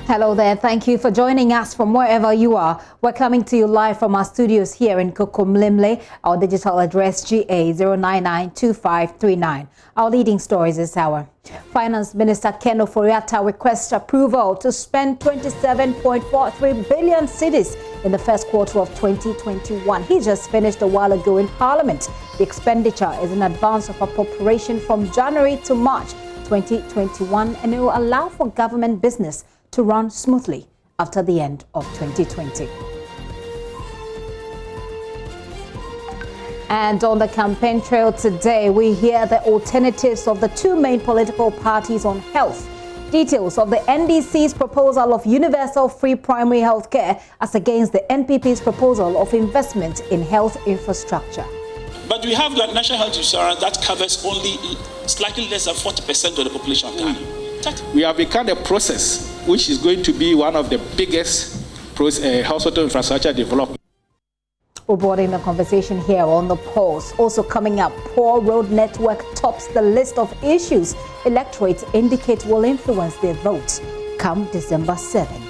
Hello there. Thank you for joining us from wherever you are. We're coming to you live from our studios here in Kokomlemle. Our digital address GA0992539. Our leading stories this hour. Finance Minister Ken Ofori-Atta requests approval to spend 27.43 billion cedis in the first quarter of 2021. He just finished a while ago in Parliament. The expenditure is in advance of appropriation from January to March 2021, and it will allow for government business to run smoothly after the end of 2020. And on the campaign trail today, we hear the alternatives of the two main political parties on health. Details of the NDC's proposal of universal free primary health care as against the NPP's proposal of investment in health infrastructure. But we have got national health insurance that covers only slightly less than 40% of the population of Ghana. We have begun a process which is going to be one of the biggest hospital infrastructure development. We're broadening the conversation here on The Pulse. Also coming up, poor road network tops the list of issues electorates indicate will influence their votes come December 7.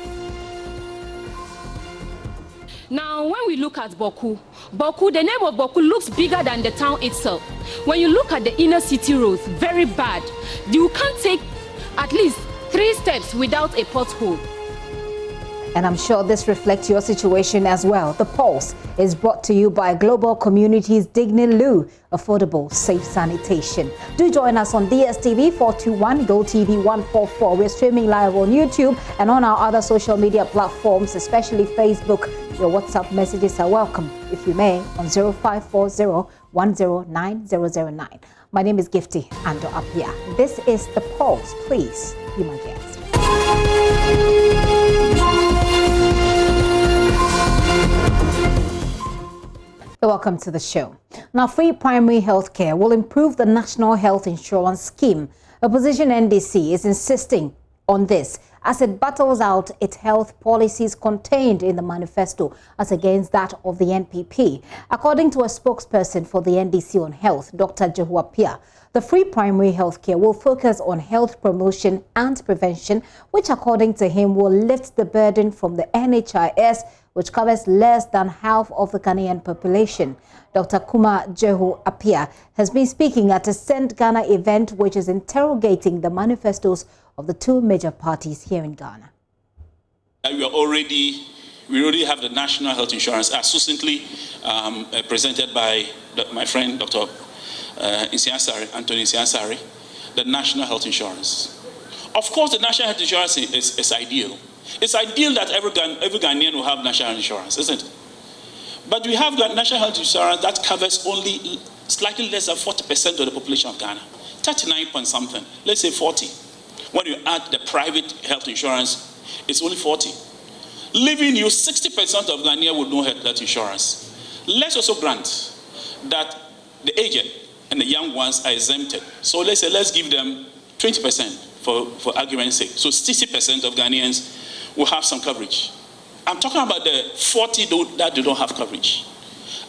Now, when we look at Boku, the name of Boku looks bigger than the town itself. When you look at the inner city roads, very bad. You can't take at least 3 steps without a pothole. And I'm sure this reflects your situation as well. The Pulse is brought to you by Global Communities Dignilu, affordable, safe sanitation. Do join us on DSTV 421, GoTV 144. We're streaming live on YouTube and on our other social media platforms, especially Facebook. Your WhatsApp messages are welcome, if you may, on 0540-109-009. My name is Gifty Ando Apia. This is The Pulse. Please be my guest. Welcome to the show. Now, free primary health care will improve the National Health Insurance Scheme. Opposition NDC is insisting on this as it battles out its health policies contained in the manifesto as against that of the NPP. According to a spokesperson for the NDC on health, Dr. Jehuapia, the free primary health care will focus on health promotion and prevention, which according to him will lift the burden from the NHIS, which covers less than half of the Ghanaian population. Dr. Kuma Jehuapia has been speaking at a Send Ghana event which is interrogating the manifestos of the two major parties here in Ghana. We already have the national health insurance as succinctly presented by my friend Dr. Anthony Isiansari, the national health insurance. Of course, the national health insurance is ideal. It's ideal that every Ghanaian will have national insurance, isn't it? But we have got national health insurance that covers only slightly less than 40% of the population of Ghana. 39 point something, let's say 40. When you add the private health insurance, it's only 40. Leaving you 60% of Ghanaians with no health insurance. Let's also grant that the aged and the young ones are exempted. So let's say, let's give them 20% for argument's sake. So 60% of Ghanaians will have some coverage. I'm talking about the 40 that do not have coverage.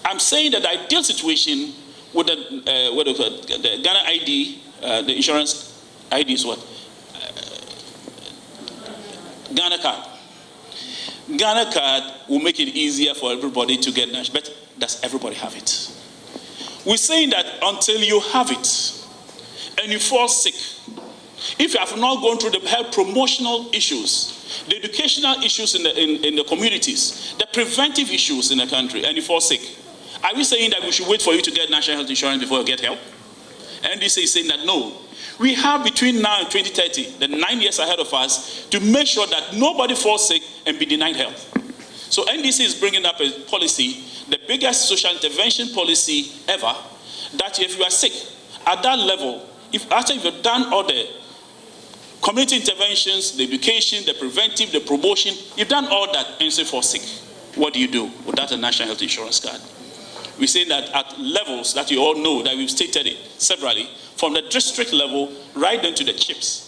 I'm saying that the ideal situation with the Ghana ID, the insurance ID is what? Ghana card. Ghana card will make it easier for everybody to get national, but does everybody have it? We're saying that until you have it and you fall sick, if you have not gone through the health promotional issues, the educational issues in the communities, the preventive issues in the country, and you fall sick, are we saying that we should wait for you to get national health insurance before you get help? NDC is saying that no. We have between now and 2030, the 9 years ahead of us, to make sure that nobody falls sick and be denied health. So NDC is bringing up a policy, the biggest social intervention policy ever, that if you are sick at that level, after you've done all the community interventions, the education, the preventive, the promotion, you've done all that and you say fall sick, what do you do without a national health insurance card? We say that at levels that you all know, that we've stated it severally, from the district level right down to the chips.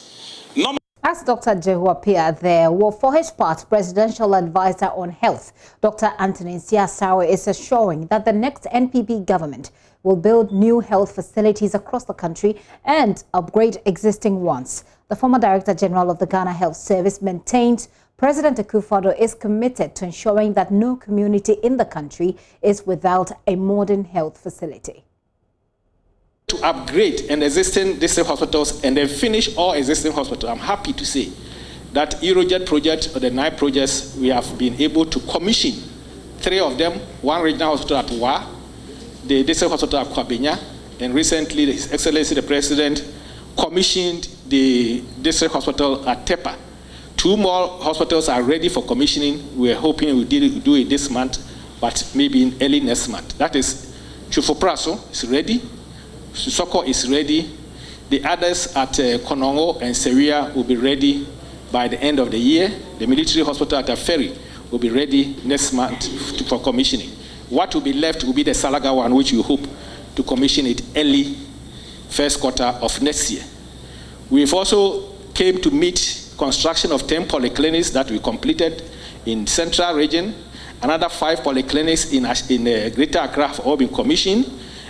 As Dr. Jehu appeared there, well, for his part, Presidential Advisor on Health, Dr. Anthony Nsiah-Sarwey, is assuring that the next NPP government will build new health facilities across the country and upgrade existing ones. The former Director General of the Ghana Health Service maintained President Akufo-Addo is committed to ensuring that no community in the country is without a modern health facility. To upgrade an existing district hospitals and then finish all existing hospitals, I'm happy to say that Eurojet project, or the 9 projects, we have been able to commission 3 of them, 1 regional hospital at Wa, the district hospital at Kwabenya, and recently His Excellency the President commissioned the district hospital at Tepa. 2 more hospitals are ready for commissioning. We are hoping we'll do it this month, but maybe in early next month. That is Chufopraso is ready. Soko is ready. The others at Konongo and Seria will be ready by the end of the year. The military hospital at Aferi will be ready next month for commissioning. What will be left will be the Salaga one, which we hope to commission it early first quarter of next year. We've also came to meet construction of 10 polyclinics that we completed in Central Region. Another 5 polyclinics in Greater Accra have all been commissioned.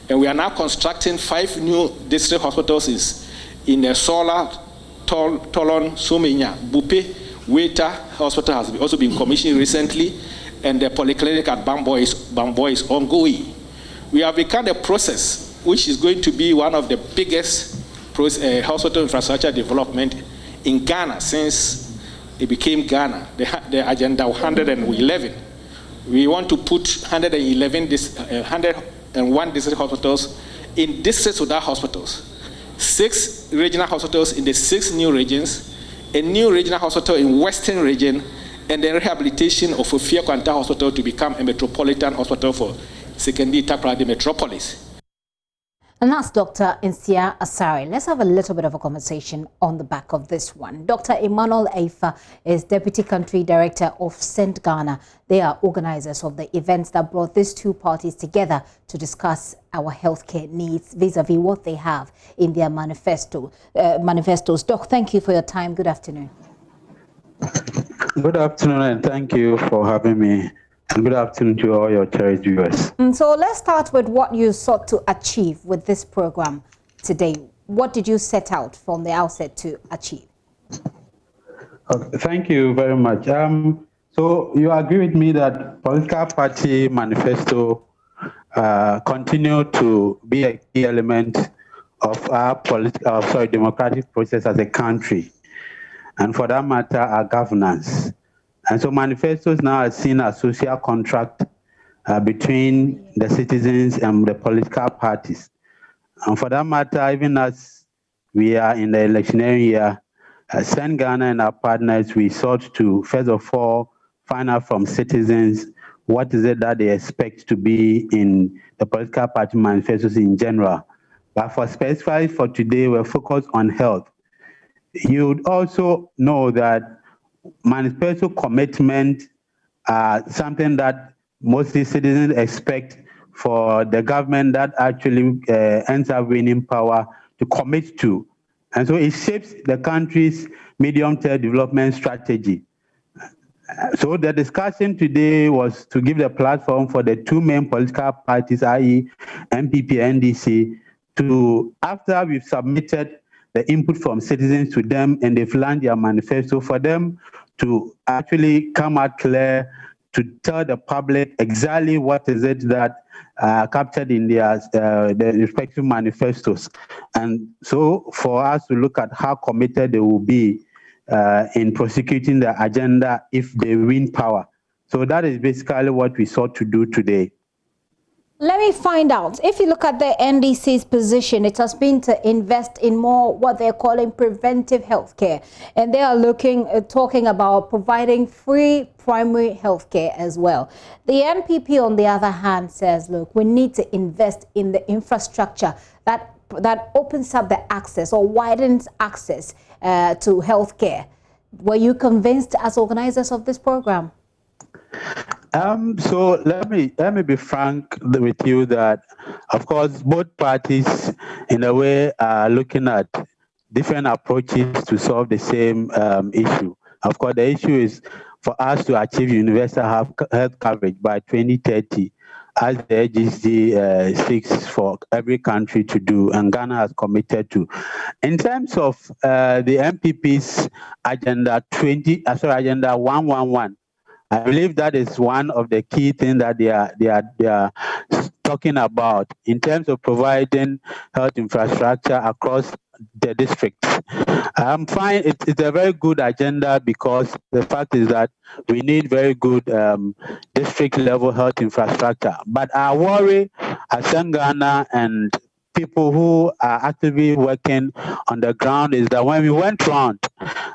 And we are now constructing 5 new district hospitals in Sola, Tolon, Sumenya, Bupe, Weta Hospital has also been commissioned recently, and the polyclinic at Bamboy is ongoing. We have begun a process which is going to be one of the biggest hospital infrastructure development in Ghana since it became Ghana, the Agenda 111. We want to put 101 district hospitals in districts without hospitals, 6 regional hospitals in the 6 new regions, a new regional hospital in Western region, and the rehabilitation of Ofia Kwanta Hospital to become a metropolitan hospital for Sekondi Takoradi Metropolis. And that's Dr. Nsiah-Sarwey. Let's have a little bit of a conversation on the back of this one. Dr. Emmanuel Eifa is Deputy Country Director of St. Ghana. They are organizers of the events that brought these 2 parties together to discuss our healthcare needs vis-a-vis what they have in their manifestos. Doc, thank you for your time. Good afternoon. Good afternoon, and thank you for having me. And good afternoon to all your cherished viewers. So let's start with what you sought to achieve with this program today. What did you set out from the outset to achieve? Okay, thank you very much. So you agree with me that political party manifesto continue to be a key element of our democratic process as a country, and for that matter, our governance. And so manifestos now are seen as social contract between the citizens and the political parties. And for that matter, even as we are in the electionary year, St. Ghana and our partners, we sought to, first of all, find out from citizens what is it that they expect to be in the political party manifestos in general. But for specifically for today, we're focused on health. You would also know that manifesto commitment are something that mostly citizens expect for the government that actually ends up winning power to commit to. And so it shapes the country's medium-term development strategy. So the discussion today was to give the platform for the 2 main political parties, i.e. MPP and NDC, to, after we've submitted the input from citizens to them and they've launched their manifesto, for them to actually come out clear to tell the public exactly what is it that captured in their respective manifestos. And so for us to look at how committed they will be in prosecuting the agenda if they win power. So that is basically what we sought to do today. Let me find out. If you look at the NDC's position, it has been to invest in more what they're calling preventive healthcare. And they are talking about providing free primary healthcare as well. The NPP, on the other hand, says, look, we need to invest in the infrastructure that opens up the access or widens access to healthcare. Were you convinced as organizers of this program? So let me be frank with you that, of course, both parties, in a way, are looking at different approaches to solve the same issue. Of course, the issue is for us to achieve universal health coverage by 2030, as the AGC seeks for every country to do, and Ghana has committed to. In terms of the MPP's Agenda 111, I believe that is one of the key things that they are talking about in terms of providing health infrastructure across the districts. I'm fine. It's a very good agenda because the fact is that we need very good district level health infrastructure. But our worry as Ghana and people who are actively working on the ground is that when we went around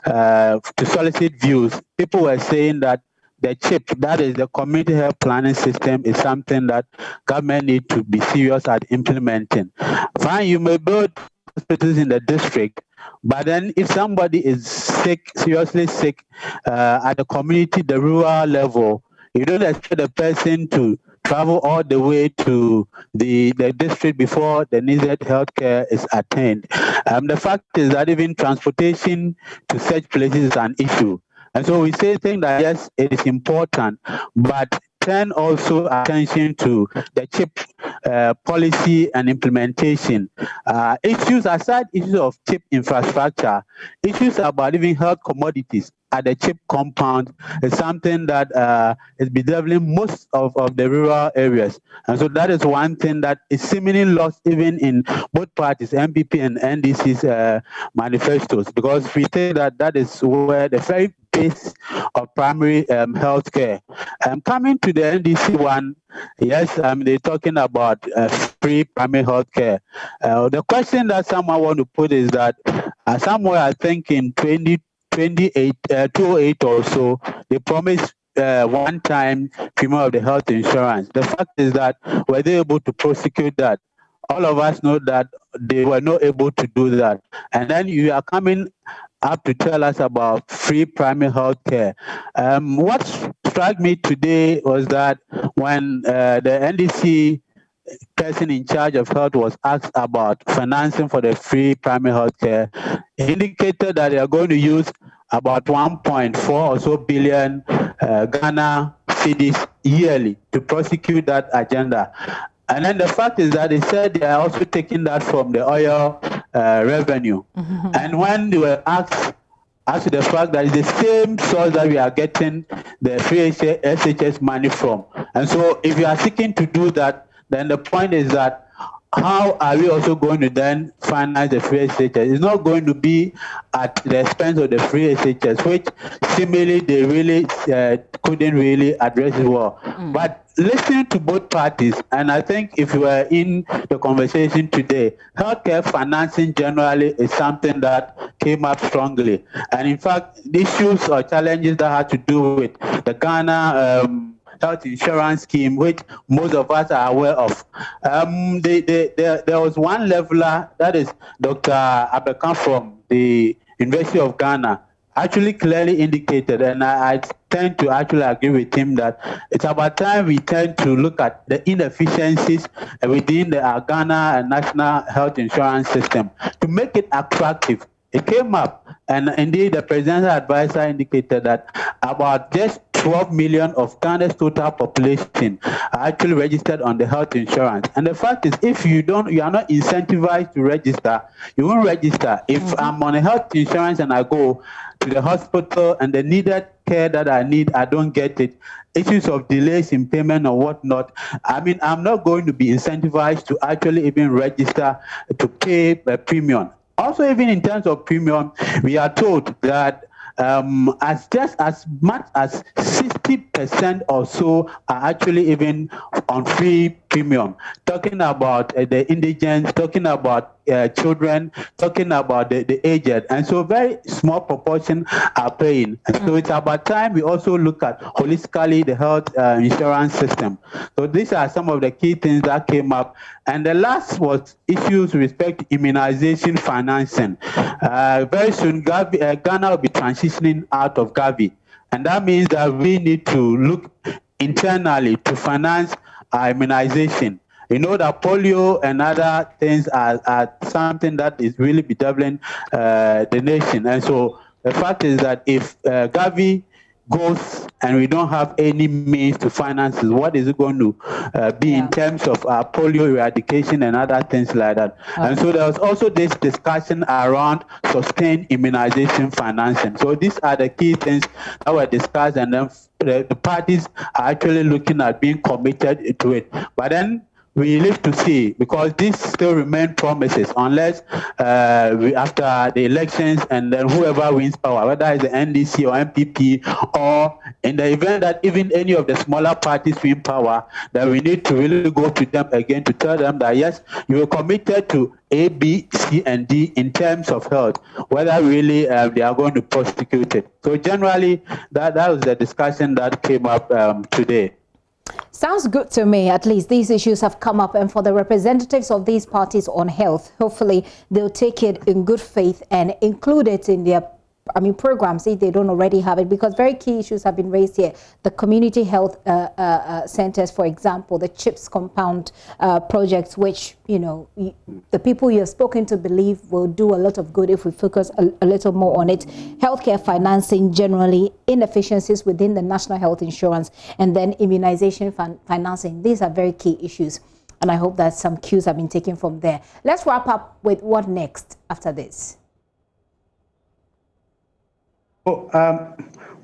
to solicit views, people were saying that the CHIP, that is the community health planning system, is something that government need to be serious at implementing. Fine, you may build hospitals in the district, but then if somebody is sick, seriously sick at the community, the rural level, you don't expect the person to travel all the way to the district before the needed healthcare is attained. The fact is that even transportation to such places is an issue. And so we think that yes, it is important, but turn also attention to the CHIP policy and implementation. Issues aside issues of CHIP infrastructure, issues about even health commodities at the CHIP compound is something that is bedeviling most of the rural areas. And so that is one thing that is seemingly lost even in both parties, MPP and NDC's manifestos, because we think that that is where the very base of primary health care. Coming to the NDC one, yes, they're talking about free primary health care. The question that someone want to put is that somewhere I think in 2008 or so, they promised one-time premium of the health insurance. The fact is that were they able to prosecute that? All of us know that they were not able to do that. And then you are coming up to tell us about free primary health care. What struck me today was that when the NDC person in charge of health was asked about financing for the free primary health care, he indicated that they are going to use about 1.4 or so billion Ghana cedis yearly to prosecute that agenda. And then the fact is that they said they are also taking that from the oil revenue. Mm-hmm. And when they were asked as to the fact that it's the same source that we are getting the free SHS money from. And so if you are seeking to do that, then the point is that how are we also going to then finance the free SHS? It's not going to be at the expense of the free SHS, which seemingly they really couldn't really address it well. But listening to both parties, and I think if you were in the conversation today, healthcare financing generally is something that came up strongly. And in fact, issues or challenges that had to do with the Ghana health insurance scheme, which most of us are aware of. There was one leveler, that is Dr. Abekan from the University of Ghana, actually clearly indicated, and I tend to actually agree with him, that it's about time we tend to look at the inefficiencies within the Ghana National Health Insurance System to make it attractive. It came up, and indeed the presidential advisor indicated that about just 12 million of Ghana's total population are actually registered on the health insurance. And the fact is, if you are not incentivized to register, you won't register. If I'm on a health insurance and I go to the hospital and the needed care that I need, I don't get it, issues of delays in payment or whatnot, I mean, I'm not going to be incentivized to actually even register to pay a premium. Also, even in terms of premium, we are told that as much as 60% or so are actually even on free premium, talking about the indigents, talking about children, talking about the aged, and so very small proportion are paying. And so it's about time we also look at holistically the health insurance system. So these are some of the key things that came up. And the last was issues with respect to immunization financing. Very soon, Ghana will be transitioning out of Gavi. And that means that we need to look internally to finance our immunization. You know that polio and other things are something that is really bedeviling the nation. And so the fact is that if Gavi goes and we don't have any means to finance it, what is it going to be in terms of polio eradication and other things like that? And so there was also this discussion around sustained immunization financing. So these are the key things that were discussed, and then the parties are actually looking at being committed to it. But then we live to see, because these still remain promises unless after the elections and then whoever wins power, whether it's the NDC or MPP, or in the event that even any of the smaller parties win power, that we need to really go to them again to tell them that yes, you are committed to A, B, C, and D in terms of health, whether really they are going to prosecute it. So generally, that was the discussion that came up today. Sounds good to me. At least these issues have come up, and for the representatives of these parties on health, hopefully they'll take it in good faith and include it in their programs if they don't already have it, because very key issues have been raised here. The community health centers, for example, the CHIPS compound projects, which, you know, the people you have spoken to believe will do a lot of good if we focus a little more on it. Healthcare financing generally, inefficiencies within the national health insurance, and then immunization financing. These are very key issues, and I hope that some cues have been taken from there. Let's wrap up with what next after this.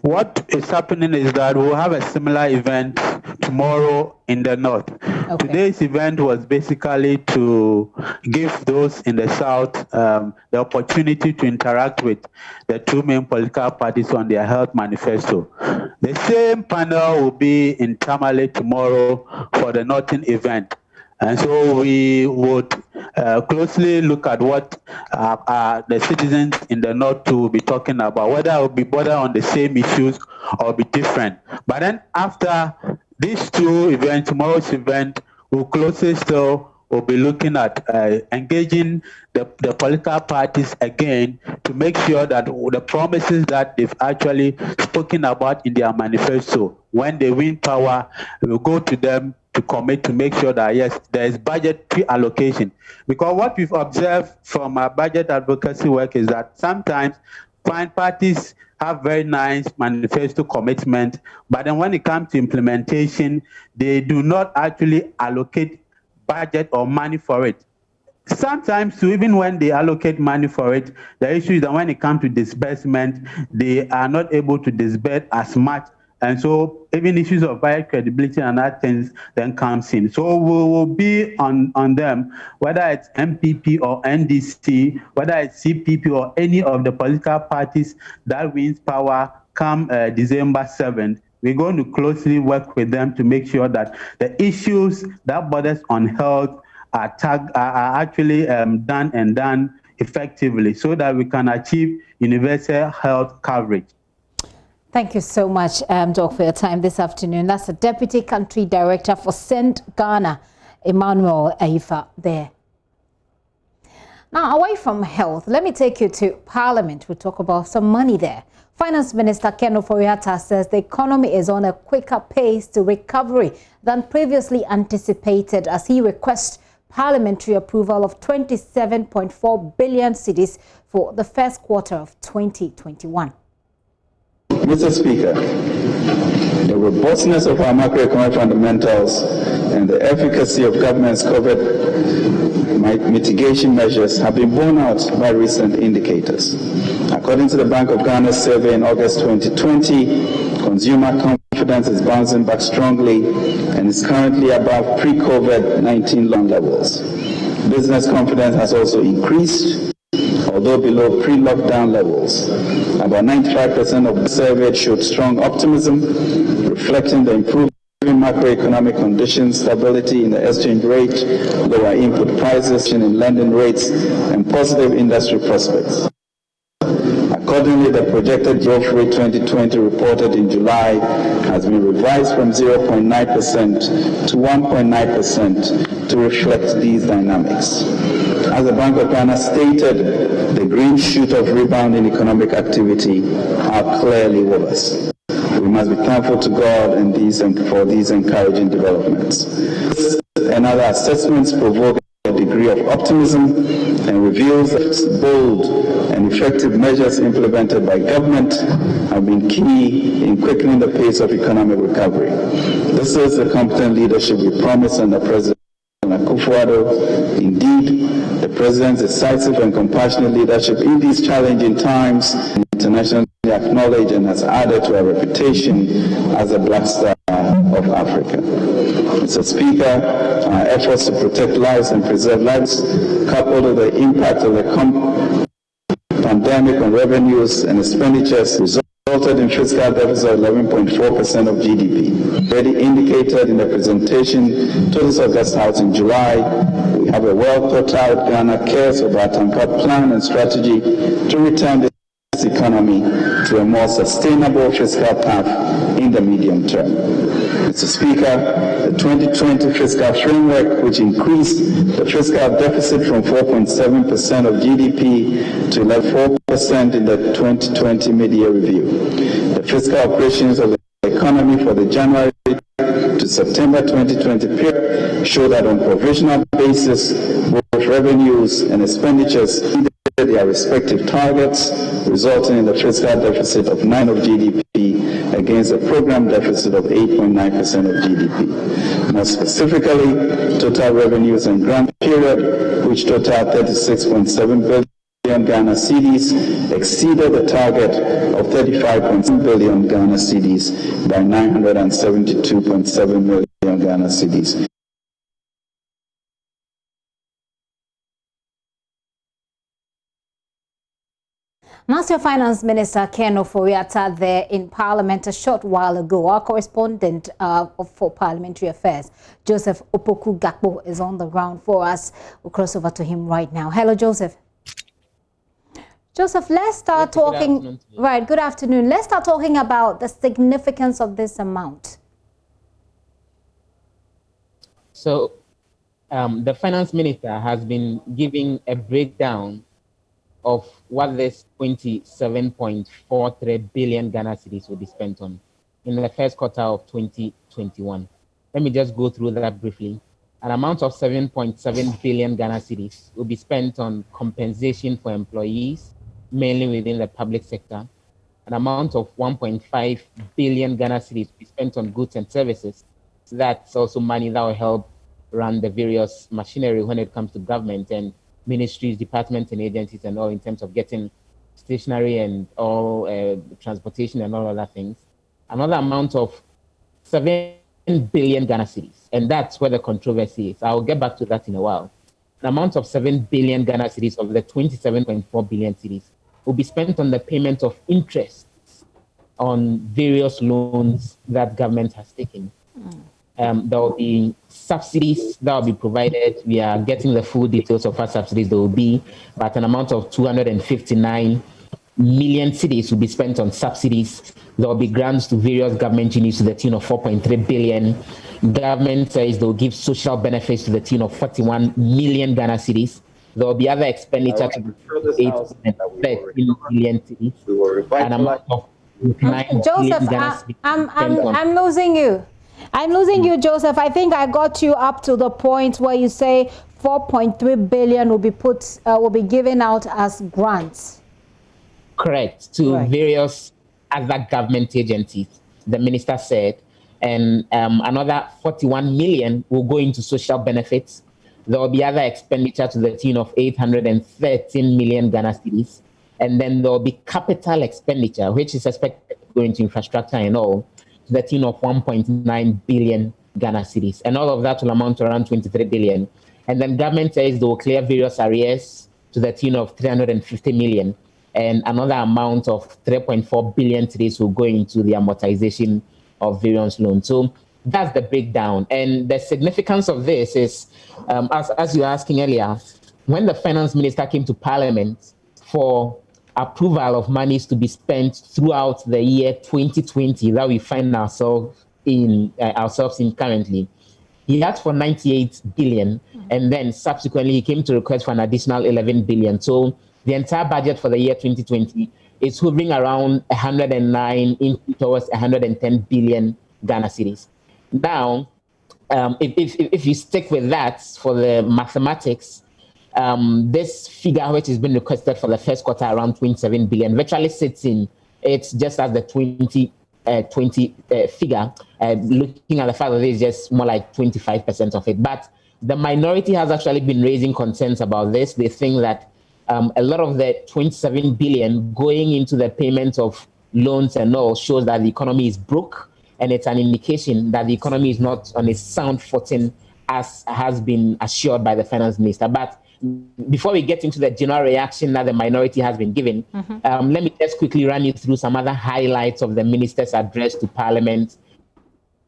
What is happening is that we'll have a similar event tomorrow in the north. Okay. Today's event was basically to give those in the south the opportunity to interact with the two main political parties on their health manifesto. The same panel will be in Tamale tomorrow for the northern event. And so we would closely look at what the citizens in the north will be talking about, whether it will be border on the same issues or be different. But then after these two events, tomorrow's event, we'll closely still will be looking at engaging the political parties again to make sure that the promises that they've actually spoken about in their manifesto, when they win power, we'll go to them to commit to make sure that, yes, there is budgetary allocation. Because what we've observed from our budget advocacy work is that sometimes parties have very nice manifesto commitment, but then when it comes to implementation, they do not actually allocate budget or money for it. Sometimes, even when they allocate money for it, the issue is that when it comes to disbursement, they are not able to disburse as much. And so even issues of budget credibility and other things then comes in. So we will be on them, whether it's MPP or NDC, whether it's CPP or any of the political parties that wins power come December 7th. We're going to closely work with them to make sure that the issues that borders on health are actually done effectively, so that we can achieve universal health coverage. Thank you so much, Doc, for your time this afternoon. That's the Deputy Country Director for Send Ghana, Emmanuel Aifa there. Now, away from health, let me take you to Parliament. We'll talk about some money there. Finance Minister Ken Ofori-Atta says the economy is on a quicker pace to recovery than previously anticipated, as he requests parliamentary approval of 27.4 billion cedis for the first quarter of 2021. Mr. Speaker, the robustness of our macroeconomic fundamentals and the efficacy of government's COVID mitigation measures have been borne out by recent indicators. According to the Bank of Ghana's survey in August 2020, consumer confidence is bouncing back strongly and is currently above pre-COVID-19 low levels. Business confidence has also increased, although below pre-lockdown levels. About 95% of the survey showed strong optimism, reflecting the improving macroeconomic conditions, stability in the exchange rate, lower input prices in lending rates, and positive industry prospects. Accordingly, the projected growth rate 2020 reported in July has been revised from 0.9% to 1.9% to reflect these dynamics. As the Bank of Ghana stated, the green shoot of rebounding economic activity are clearly with us. We must be thankful to God for these encouraging developments. and other assessments provoke a degree of optimism and reveals that bold and effective measures implemented by government have been key in quickening the pace of economic recovery. This is the competent leadership we promised under President Akufo-Addo. Indeed, the President's decisive and compassionate leadership in these challenging times internationally acknowledged and has added to our reputation as a black star of Africa. Mr. Speaker, our efforts to protect lives and preserve lives, coupled with the impact of the pandemic on revenues and expenditures, resulted in fiscal deficit of 11.4% of GDP. Already indicated in the presentation to this August House in July, we have a well thought out Ghana cares about our plan and strategy to return this economy to a more sustainable fiscal path in the medium term. Mr. Speaker, the 2020 fiscal framework, which increased the fiscal deficit from 4.7% of GDP to 4% in the 2020 mid-year review. The fiscal operations of the economy for the January to September 2020 period show that on provisional basis, both revenues and expenditures exceeded their respective targets, resulting in the fiscal deficit of 9% of GDP against a program deficit of 8.9% of GDP. More specifically, total revenues and grant period, which totaled 36.7 billion Ghana cedis, exceeded the target of 35.7 billion Ghana cedis by 972.7 million Ghana cedis. National Finance Minister Ken Ofori-Atta there in Parliament a short while ago. Our correspondent for Parliamentary Affairs, Joseph Opoku-Gakpo, is on the ground for us. We'll cross over to him right now. Hello, Joseph. Joseph, let's start talking. Right, good afternoon. Let's start talking about the significance of this amount. So, the Finance Minister has been giving a breakdown of what this 27.43 billion Ghana cedis will be spent on in the first quarter of 2021. Let me just go through that briefly. An amount of 7.7 billion Ghana cedis will be spent on compensation for employees, mainly within the public sector. An amount of 1.5 billion Ghana cedis will be spent on goods and services. So that's also money that will help run the various machinery when it comes to government and ministries, departments, and agencies, and all in terms of getting stationery and all transportation and all other things. Another amount of 7 billion Ghana cedis, and that's where the controversy is. I'll get back to that in a while. An amount of 7 billion Ghana cedis of the 27.4 billion cedis will be spent on the payment of interest on various loans that government has taken. There will be subsidies that will be provided. We are getting the full details of what subsidies there will be, but an amount of 259 million cedis will be spent on subsidies. There will be grants to various government units to the tune of 4.3 billion. Government says they will give social benefits to the tune of 41 million Ghana cedis. There will be other expenditure to the 813 million cedis. An amount of 9 Joseph, I'm losing you. I'm losing you, Joseph. I think I got you up to the point where you say 4.3 billion will be given out as grants. Correct, to various other government agencies, the minister said, and another 41 million will go into social benefits. There will be other expenditure to the tune of 813 million Ghana cedis, and then there will be capital expenditure, which is expected to go into infrastructure and all, to the tune of 1.9 billion Ghana cedis, and all of that will amount to around 23 billion. And then government says they will clear various arrears to the tune of 350 million, and another amount of 3.4 billion cedis will go into the amortization of various loans. So that's the breakdown. And the significance of this is, as you were asking earlier, when the finance minister came to Parliament for approval of monies to be spent throughout the year 2020 that we find ourselves in currently, he asked for 98 billion, and then subsequently he came to request for an additional 11 billion. So the entire budget for the year 2020 is hovering around 109 towards 110 billion Ghana cedis. Now, if you stick with that for the mathematics, this figure which has been requested for the first quarter around 27 billion virtually sits in, it's just as the 2020 figure, looking at the fact that it's just more like 25% of it. But the minority has actually been raising concerns about this. They think that a lot of the 27 billion going into the payment of loans and all shows that the economy is broke, and it's an indication that the economy is not on a sound footing as has been assured by the finance minister. But before we get into the general reaction that the minority has been given, let me just quickly run you through some other highlights of the minister's address to Parliament.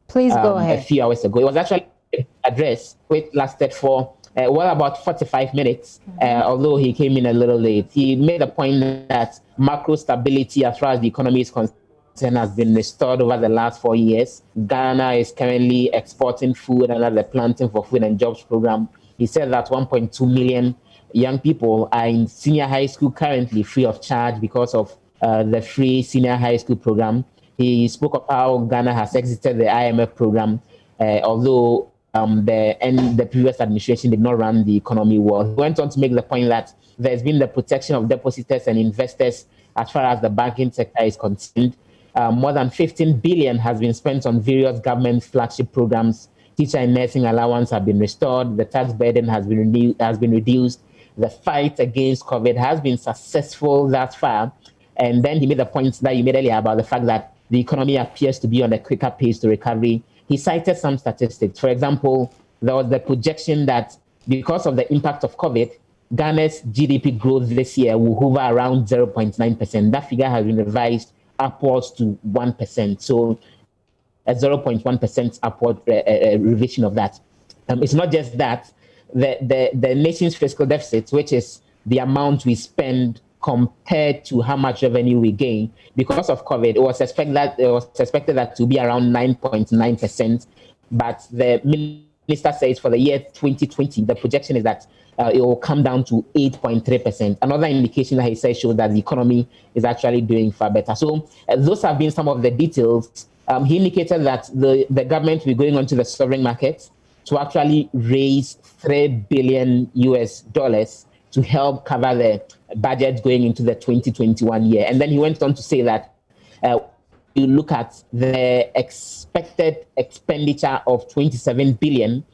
Please go ahead. A few hours ago. It was actually an address which lasted for about 45 minutes, although he came in a little late. He made a point that macro stability as far as the economy is concerned has been restored over the last 4 years. Ghana is currently exporting food under the Planting for Food and Jobs program. He said that 1.2 million young people are in senior high school currently free of charge because of the free senior high school program. He spoke of how Ghana has exited the IMF program, although the previous administration did not run the economy well. He went on to make the point that there's been the protection of depositors and investors as far as the banking sector is concerned. More than 15 billion has been spent on various government flagship programs. Teacher and nursing allowance have been restored. The tax burden has been reduced. The fight against COVID has been successful thus far. And then he made the points that you made earlier about the fact that the economy appears to be on a quicker pace to recovery. He cited some statistics. For example, there was the projection that because of the impact of COVID, Ghana's GDP growth this year will hover around 0.9%. That figure has been revised upwards to 1%. So a 0.1% upward revision of that. It's not just that. The nation's fiscal deficit, which is the amount we spend compared to how much revenue we gain, because of COVID, it was expected that to be around 9.9%. But the minister says for the year 2020, the projection is that it will come down to 8.3%. Another indication that he says shows that the economy is actually doing far better. So those have been some of the details. He indicated that the government will be going onto the sovereign market to actually raise $3 billion to help cover the budget going into the 2021 year. And then he went on to say that you look at the expected expenditure of 27 billion,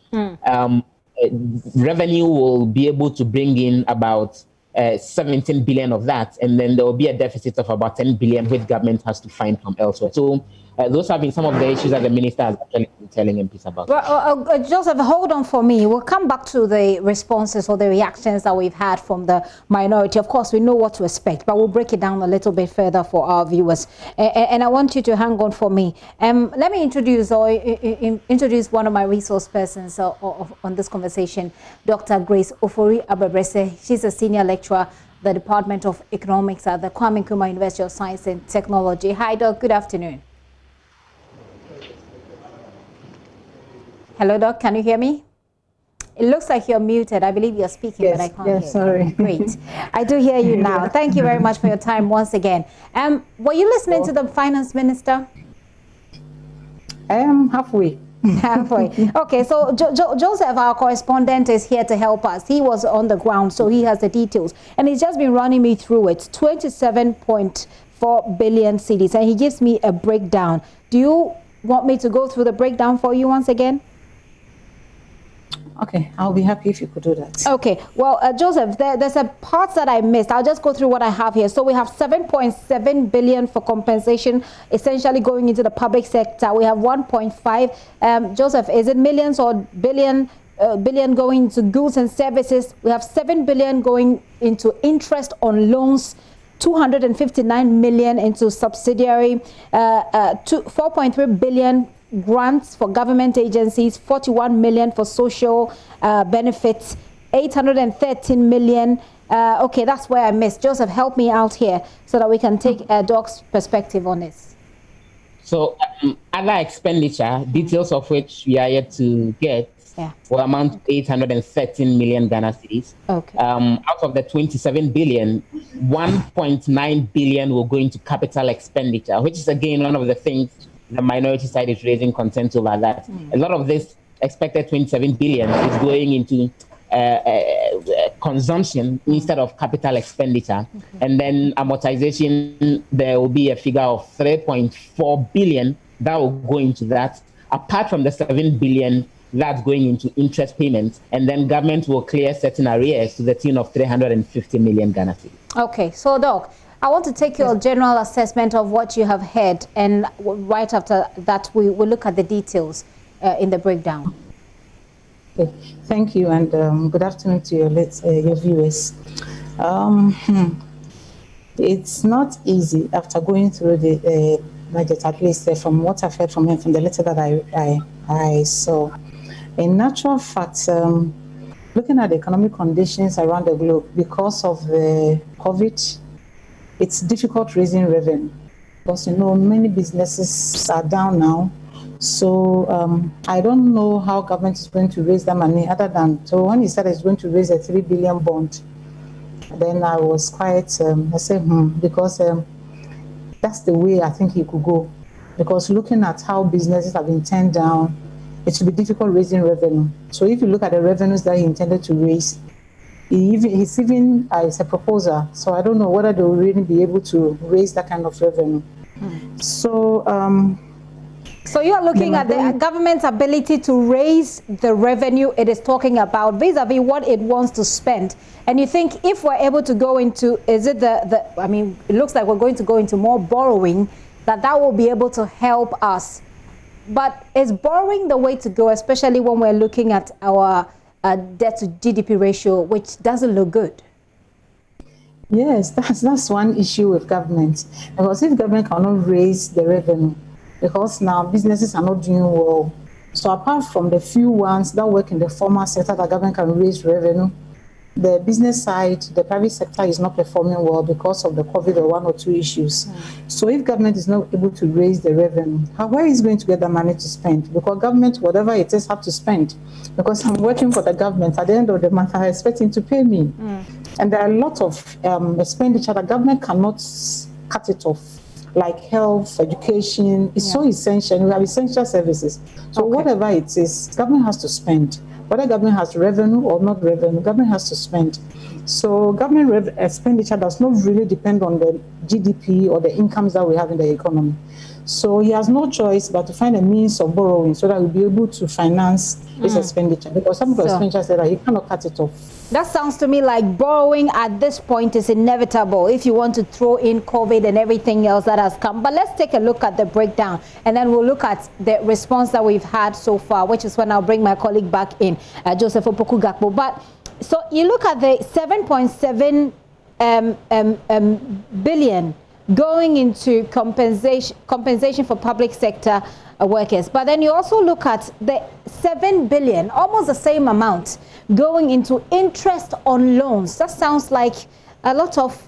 revenue will be able to bring in about 17 billion of that, and then there will be a deficit of about 10 billion, which government has to find from elsewhere. So those have been some of the issues that the minister has actually been telling MPs about. Well, Joseph, hold on for me. We'll come back to the responses or the reactions that we've had from the minority. Of course, we know what to expect, but we'll break it down a little bit further for our viewers. And I want you to hang on for me. Let me introduce one of my resource persons on this conversation, Dr. Grace Ofori Abebrese. She's a senior lecturer, the Department of Economics at the Kwame Nkrumah University of Science and Technology. Hi, Doc. Good afternoon. Hello, Doc. Can you hear me? It looks like you're muted. I believe you're speaking, yes, but I can't hear. Sorry. Great. I do hear you now. Thank you very much for your time once again. Were you listening to the finance minister? Halfway. Halfway. Okay, so Joseph, our correspondent, is here to help us. He was on the ground, so he has the details. And he's just been running me through it. 27.4 billion cedis. And he gives me a breakdown. Do you want me to go through the breakdown for you once again? Okay, I'll be happy if you could do that. Okay, well, Joseph, there's a part that I missed. I'll just go through what I have here. So we have 7.7 billion for compensation, essentially going into the public sector. We have 1.5. Joseph, is it millions or billion going into goods and services? We have 7 billion going into interest on loans, 259 million into subsidiary, 4.3 billion grants for government agencies, 41 million for social benefits, 813 million. Okay, that's where I missed. Joseph, help me out here so that we can take Doc's perspective on this. So other expenditure, details of which we are yet to get, will amount to 813 million Ghana cedis. Okay. Out of the 27 billion, 1.9 billion will go into capital expenditure, which is again one of the things the minority side is raising concerns over, that a lot of this expected 27 billion is going into consumption instead of capital expenditure. And then amortization, there will be a figure of 3.4 billion that will go into that, apart from the 7 billion that's going into interest payments. And then government will clear certain arrears to the tune of 350 million Ghana cedis. Okay, so Doc, I want to take your general assessment of what you have heard, and right after that we will look at the details in the breakdown. Okay. Thank you, and good afternoon to your viewers. It's not easy after going through the budget, at least from what I've heard from him, from the letter that I saw. In natural fact, looking at the economic conditions around the globe, because of the COVID, it's difficult raising revenue because, you know, many businesses are down now. So I don't know how government is going to raise that money other than, so when he said it's going to raise a 3 billion bond, then I was quite, I said, because that's the way I think he could go. Because looking at how businesses have been turned down, it should be difficult raising revenue. So if you look at the revenues that he intended to raise, he's even it's a proposer. So I don't know whether they will really be able to raise that kind of revenue. So you are looking at the government's ability to raise the revenue it is talking about vis-a-vis what it wants to spend. And you think if we're able to go into, is it I mean, it looks like we're going to go into more borrowing, that will be able to help us. But is borrowing the way to go, especially when we're looking at our debt to GDP ratio, which doesn't look good? Yes, that's one issue with government. Because if government cannot raise the revenue, because now businesses are not doing well. So apart from the few ones that work in the formal sector that government can raise revenue, the business side, the private sector is not performing well because of the COVID or one or two issues. So if government is not able to raise the revenue, where is going to get the money to spend? Because government, whatever it is, have to spend. Because I'm working for the government, at the end of the month, I expect him to pay me. And there are a lot of expenditure that government cannot cut it off, like health, education. It's so essential. We have essential services. So whatever it is, government has to spend. Whether government has revenue or not revenue, government has to spend. So government expenditure does not really depend on the GDP or the incomes that we have in the economy. So he has no choice but to find a means of borrowing so that he'll be able to finance this expenditure. Because some of the expenditure said that he cannot cut it off. That sounds to me like borrowing at this point is inevitable if you want to throw in COVID and everything else that has come. But let's take a look at the breakdown, and then we'll look at the response that we've had so far, which is when I'll bring my colleague back in, Joseph Opoku Gakpo. But so you look at the 7.7 billion going into compensation for public sector workers. But then you also look at the 7 billion, almost the same amount, going into interest on loans. That sounds like a lot of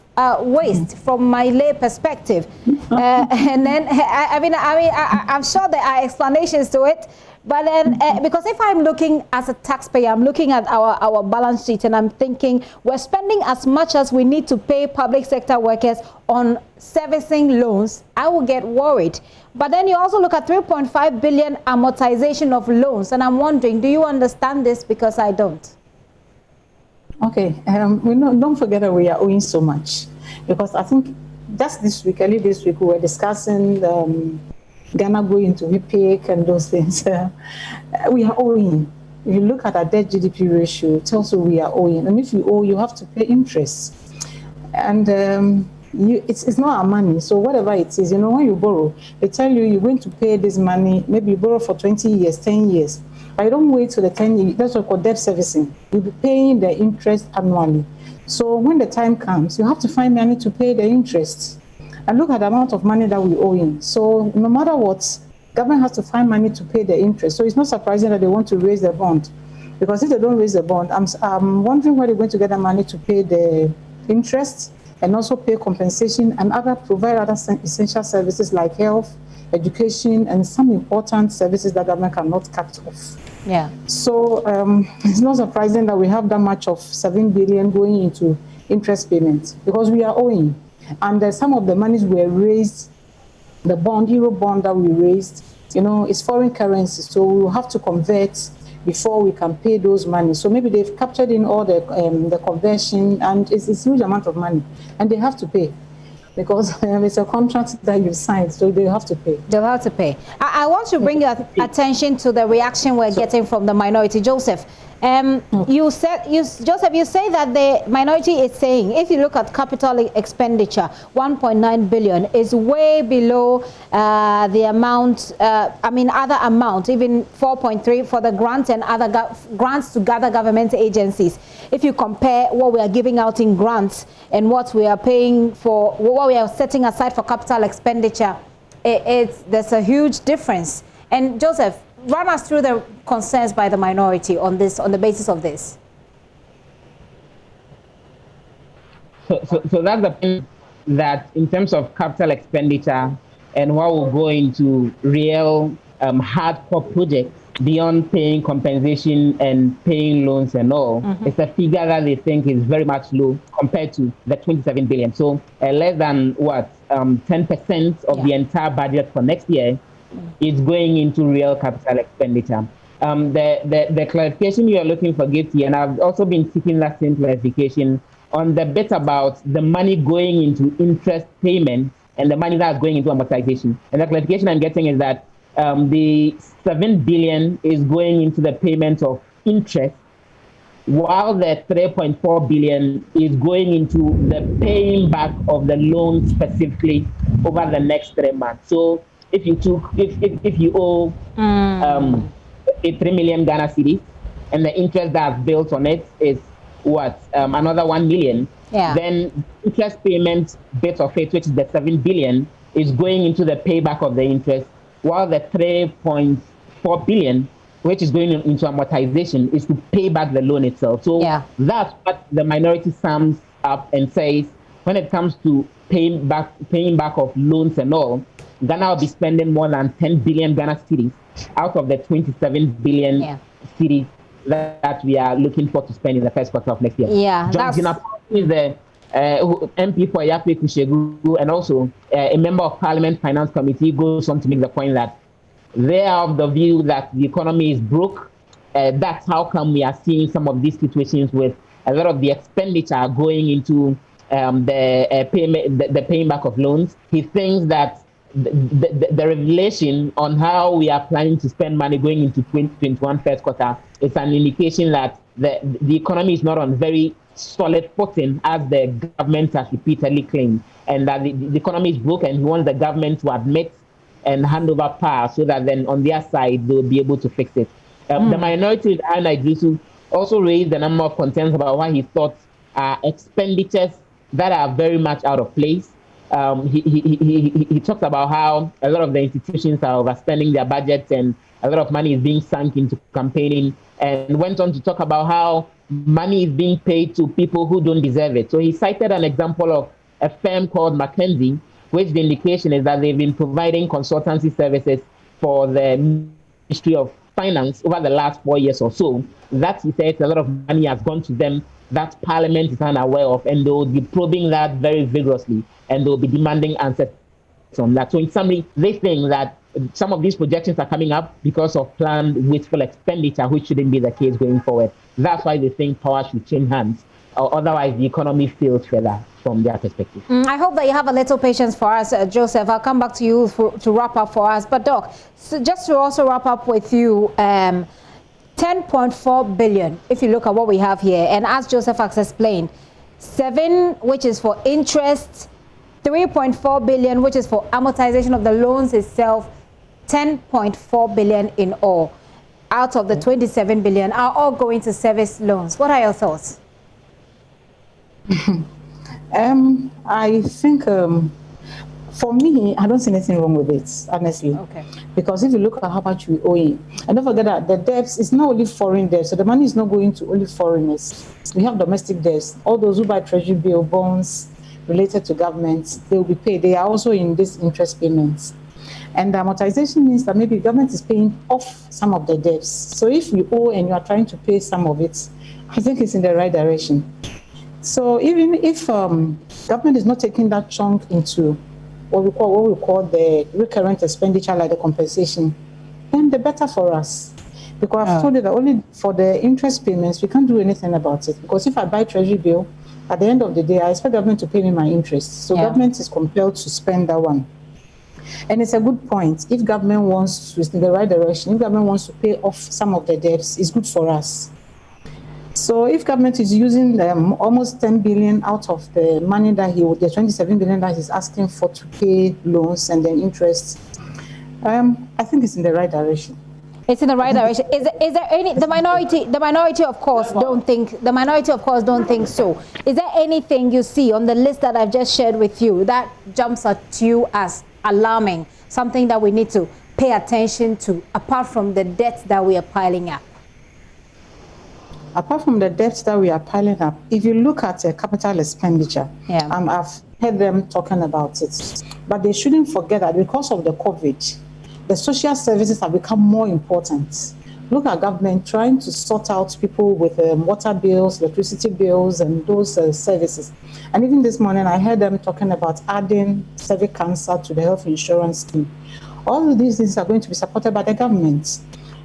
waste from my lay perspective. And then, I'm sure there are explanations to it. But then, because if I'm looking as a taxpayer, I'm looking at our balance sheet and I'm thinking we're spending as much as we need to pay public sector workers on servicing loans, I will get worried. But then you also look at 3.5 billion amortization of loans. And I'm wondering, do you understand this? Because I don't. Okay, don't forget that we are owing so much. Because I think just this week, early this week, we were discussing Ghana going to VPIC and those things. We are owing. If you look at our debt GDP ratio, it tells you we are owing. And if you owe, you have to pay interest. And it's not our money. So whatever it is, when you borrow, they tell you you're going to pay this money. Maybe you borrow for 20 years, 10 years. But you don't wait till the 10 years. That's what we call debt servicing. You'll be paying the interest annually. So when the time comes, you have to find money to pay the interest. And look at the amount of money that we owe in. So no matter what, government has to find money to pay the interest. So it's not surprising that they want to raise the bond. Because if they don't raise the bond, I'm wondering where they're going to get the money to pay the interest and also pay compensation and provide other essential services like health, education, and some important services that government cannot cut off. Yeah. So it's not surprising that we have that much of 7 billion going into interest payments because we are owing. And some of the monies were raised, the bond, euro bond that we raised, is foreign currency. So we will have to convert before we can pay those money. So maybe they've captured in all the convention, and it's a huge amount of money, and they have to pay. Because it's a contract that you signed, so they have to pay. They'll have to pay. I want to bring your attention to the reaction we're getting from the minority. Joseph, you say that the minority is saying, if you look at capital expenditure, 1.9 billion is way below the amount, other amount, even 4.3 for the grants and other grants to other government agencies. If you compare what we are giving out in grants and what we are paying for, what we are setting aside for capital expenditure, there's a huge difference. And Joseph, run us through the concerns by the minority on this, on the basis of this. So that's the point, that in terms of capital expenditure and what will go into real hardcore projects beyond paying compensation and paying loans and all, it's a figure that they think is very much low compared to the 27 billion. So less than what, 10% of the entire budget for next year is going into real capital expenditure. The clarification you are looking for, Gifty, and I've also been seeking that same clarification on the bit about the money going into interest payments and the money that's going into amortization. And the clarification I'm getting is that the 7 billion is going into the payment of interest, while the 3.4 billion is going into the paying back of the loan specifically over the next 3 months. So if you owe 3 million Ghana cedis and the interest that's built on it is what, another 1 million, then interest payment bit of it, which is the 7 billion, is going into the payback of the interest, while the 3.4 billion, which is going into amortization, is to pay back the loan itself. So that's what the minority sums up and says, when it comes to paying back of loans and all, Ghana will be spending more than 10 billion Ghana cedis out of the 27 billion cedis that we are looking for to spend in the first quarter of next year. John Gina is the MP for Yape Kushegu and also a member of Parliament Finance Committee, goes on to make the point that they are of the view that the economy is broke. That's how come we are seeing some of these situations with a lot of the expenditure going into the paying back of loans. He thinks that the revelation on how we are planning to spend money going into 2021 first quarter is an indication that the economy is not on very solid footing, as the government has repeatedly claimed, and that the economy is broke, and he wants the government to admit and hand over power so that then on their side they'll be able to fix it. The minority, Anna Idrisu, also raised a number of concerns about what he thought are expenditures that are very much out of place. He talked about how a lot of the institutions are overspending their budgets and a lot of money is being sunk into campaigning, and went on to talk about how money is being paid to people who don't deserve it. So he cited an example of a firm called McKinsey, which the indication is that they've been providing consultancy services for the Ministry of Finance over the last 4 years or so. That, he said, a lot of money has gone to them that Parliament is unaware of, and they will be probing that very vigorously, and they will be demanding answers on that. So in summary, they think that some of these projections are coming up because of planned wasteful expenditure, which shouldn't be the case going forward. That's why they think power should change hands, or otherwise the economy fails further from their perspective. I hope that you have a little patience for us, Joseph. I'll come back to you to wrap up for us. But Doc, so just to also wrap up with you, 10.4 billion, if you look at what we have here, and as Joseph has explained, 7, which is for interest, 3.4 billion, which is for amortization of the loans itself, 10.4 billion in all, out of the 27 billion, are all going to service loans. What are your thoughts? I think, for me, I don't see anything wrong with it, honestly. Okay. Because if you look at how much we owe in, and don't forget that the debts is not only foreign debts, so the money is not going to only foreigners. We have domestic debts. All those who buy treasury bill bonds related to governments, they will be paid. They are also in these interest payments. And the amortization means that maybe government is paying off some of the debts. So if you owe and you are trying to pay some of it, I think it's in the right direction. So even if government is not taking that chunk into what we call the recurrent expenditure, like the compensation, then the better for us. Because I've told you that only for the interest payments, we can't do anything about it. Because if I buy treasury bill, at the end of the day, I expect government to pay me my interest. So government is compelled to spend that one. And it's a good point. If government wants to, in the right direction, if government wants to pay off some of the debts, it's good for us. So if government is using almost 10 billion out of the money that the 27 billion that he's asking for to pay loans and then interest, I think it's in the right direction. It's in the right direction. Is there any, the minority of course don't think so. Is there anything you see on the list that I've just shared with you that jumps at you as alarming, something that we need to pay attention to, apart from the debts that we are piling up? Apart from the debts that we are piling up, if you look at capital expenditure, I've heard them talking about it, but they shouldn't forget that because of the COVID, the social services have become more important. Look at government trying to sort out people with water bills, electricity bills, and those services. And even this morning, I heard them talking about adding cervical cancer to the health insurance scheme. All of these things are going to be supported by the government.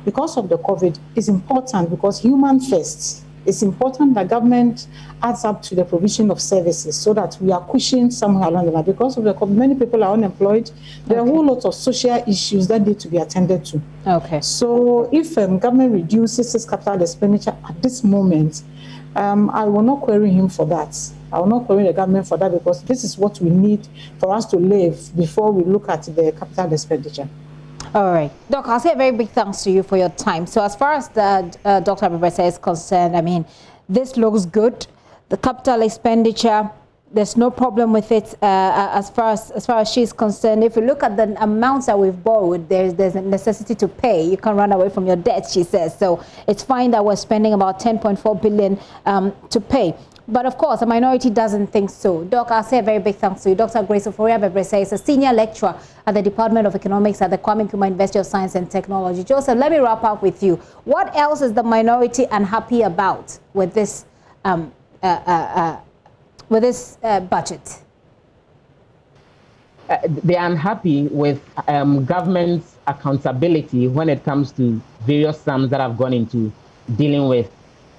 Because of the COVID, it's important because human first. It's important that government adds up to the provision of services so that we are pushing somewhere along the line. Because of the COVID, many people are unemployed. There are a whole lot of social issues that need to be attended to. Okay. So if government reduces its capital expenditure at this moment, I will not query him for that. I will not query the government for that because this is what we need for us to live before we look at the capital expenditure. All right. Doc, I'll say a very big thanks to you for your time. So as far as the Dr. Abibese is concerned, I mean, this looks good. The capital expenditure, there's no problem with it as far as she's concerned. If you look at the amounts that we've borrowed, there's a necessity to pay. You can't run away from your debt, she says. So it's fine that we're spending about 10.4 billion to pay. But of course, the minority doesn't think so. Doc, I'll say a very big thanks to you. Dr. Grace Ofori-Abibese is a senior lecturer at the Department of Economics at the Kwame Nkrumah University of Science and Technology. Joseph, let me wrap up with you. What else is the minority unhappy about with this budget? They are unhappy with government's accountability when it comes to various sums that have gone into dealing with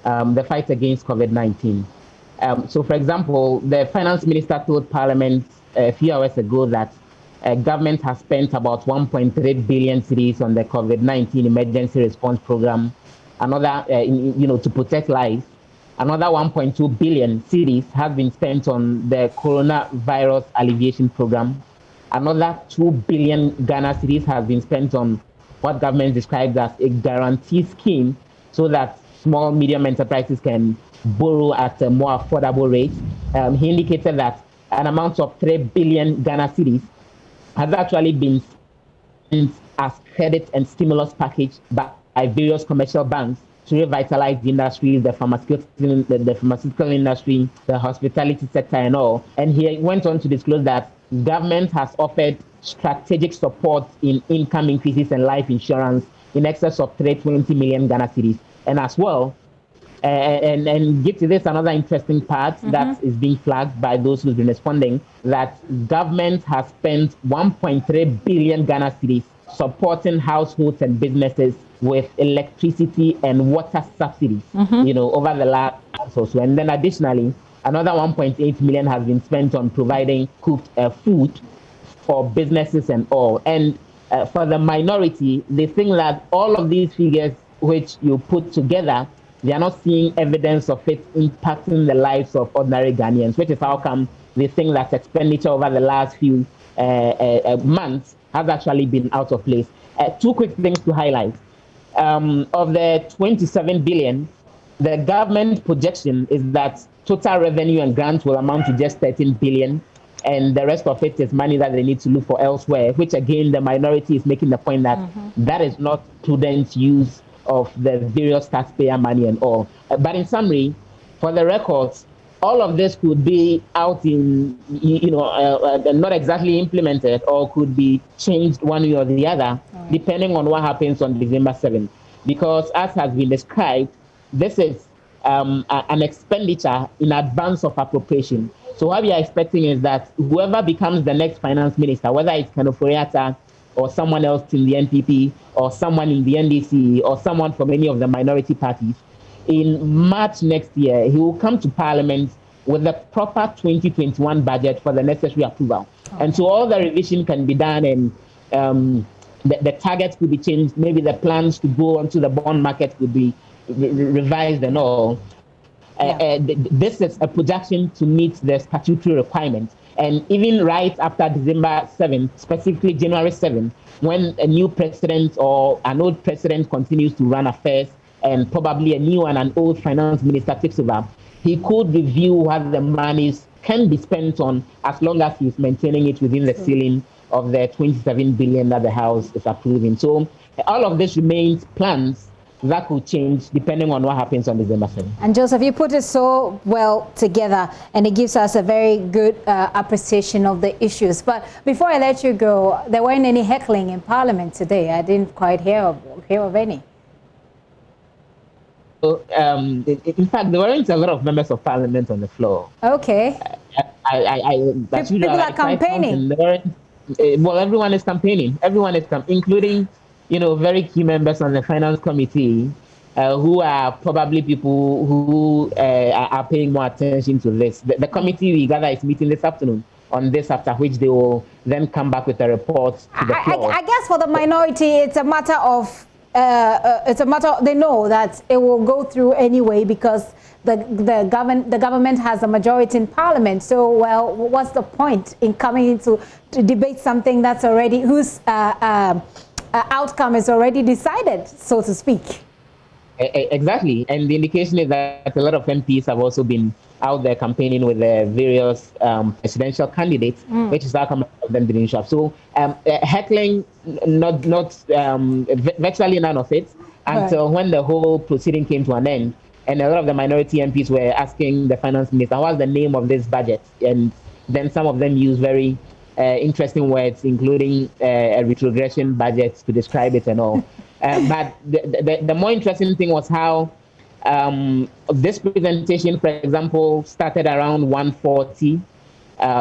the fight against COVID-19. So, for example, the finance minister told Parliament a few hours ago that government has spent about 1.3 billion cedis on the COVID-19 emergency response program, another, to protect lives. Another 1.2 billion cedis has been spent on the coronavirus alleviation program. Another 2 billion Ghana cedis has been spent on what government describes as a guarantee scheme so that small, medium enterprises can borrow at a more affordable rate. He indicated that an amount of 3 billion Ghana cedis has actually been spent as credit and stimulus package by various commercial banks to revitalize the industry, the pharmaceutical industry, the hospitality sector and all. And he went on to disclose that government has offered strategic support in income increases and life insurance in excess of 320 million Ghana cedis. And as well, and give to this another interesting part that is being flagged by those who've been responding, that government has spent 1.3 billion Ghana cedis supporting households and businesses with electricity and water subsidies, over the last month or so. And then additionally, another 1.8 million has been spent on providing cooked food for businesses and all. And for the minority, they think that all of these figures which you put together, they are not seeing evidence of it impacting the lives of ordinary Ghanaians, which is how come they think that expenditure over the last few months has actually been out of place. Two quick things to highlight. Of the 27 billion, the government projection is that total revenue and grants will amount to just 13 billion, and the rest of it is money that they need to look for elsewhere, which again, the minority is making the point that that is not prudent use of the various taxpayer money and all. But in summary, for the records, all of this could be out in, not exactly implemented, or could be changed one way or the other, depending on what happens on December 7th. Because as has been described, this is an expenditure in advance of appropriation. So what we are expecting is that whoever becomes the next finance minister, whether it's Ken Ofori-Atta or someone else in the NPP, or someone in the NDC, or someone from any of the minority parties, in March next year, he will come to Parliament with the proper 2021 budget for the necessary approval. Okay. And so all the revision can be done, and the targets could be changed. Maybe the plans to go onto the bond market could be revised and all. This is a projection to meet the statutory requirements. And even right after December 7th, specifically January 7th, when a new president or an old president continues to run affairs, and probably a new and an old finance minister takes over, he could review what the monies can be spent on, as long as he's maintaining it within the ceiling of the 27 billion that the House is approving. So all of this remains plans that could change depending on what happens on December 7th. And Joseph, you put it so well together, and it gives us a very good appreciation of the issues. But before I let you go, there weren't any heckling in Parliament today. I didn't quite hear of any. So, in fact, there weren't a lot of members of Parliament on the floor. Okay. People are campaigning. Well, everyone is campaigning. Everyone is including, very key members on the Finance Committee, who are probably people who are paying more attention to this. The committee, we gather, is meeting this afternoon on this, after which they will then come back with a report to the floor. I guess for the minority, it's a matter of they know that it will go through anyway, because the government has a majority in Parliament. So, well, what's the point in coming to debate something that's already, whose outcome is already decided, so to speak? Exactly. And the indication is that a lot of MPs have also been out there campaigning with the various presidential candidates, which is how come of them didn't show up. So heckling, not virtually none of it, until when the whole proceeding came to an end. And a lot of the minority MPs were asking the finance minister, what's the name of this budget? And then some of them used very interesting words, including a retrogression budget, to describe it and all. But the more interesting thing was how this presentation, for example, started around 1:40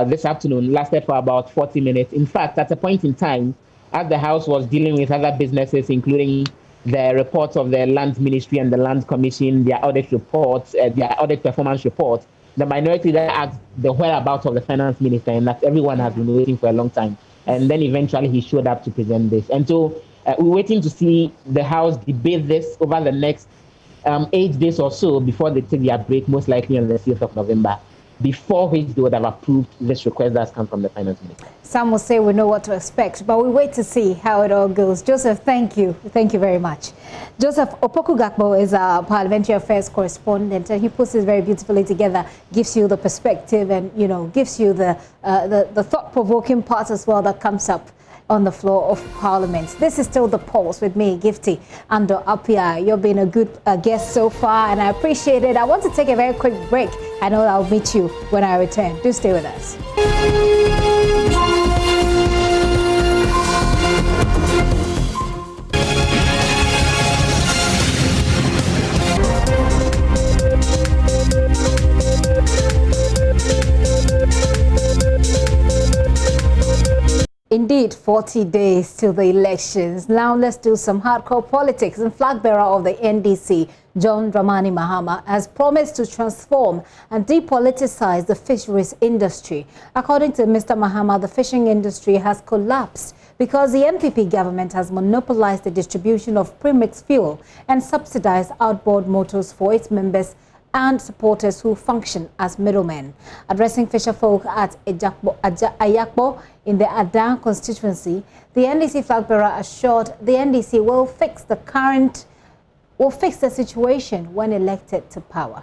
this afternoon, lasted for about 40 minutes. In fact, at a point in time, as the House was dealing with other businesses, including the reports of the Land Ministry and the Land Commission, their audit reports, their audit performance reports, the minority that asked the whereabouts of the finance minister, and that everyone has been waiting for a long time. And then eventually he showed up to present this. And so we're waiting to see the House debate this over the next 8 days or so before they take their break, most likely on the 6th of November, before which they would have approved this request that's come from the finance minister. Some will say we know what to expect, but we wait to see how it all goes. Joseph, thank you. Thank you very much. Joseph Opoku-Gakpo is our parliamentary affairs correspondent, and he puts it very beautifully together, gives you the perspective, and, gives you the thought-provoking part as well that comes up on the floor of Parliament. This is still The Pulse with me, Gifty Ando Apia. You've been a good guest so far, and I appreciate it. I want to take a very quick break. I know I'll meet you when I return. Do stay with us. Indeed, 40 days till the elections. Now let's do some hardcore politics. The flag bearer of the NDC, John Dramani Mahama, has promised to transform and depoliticize the fisheries industry. According to Mr. Mahama, the fishing industry has collapsed because the NPP government has monopolized the distribution of premixed fuel and subsidized outboard motors for its members and supporters who function as middlemen. Addressing fisherfolk at Ayakbo in the Adan constituency, the NDC flag bearer assured the NDC will fix the situation when elected to power.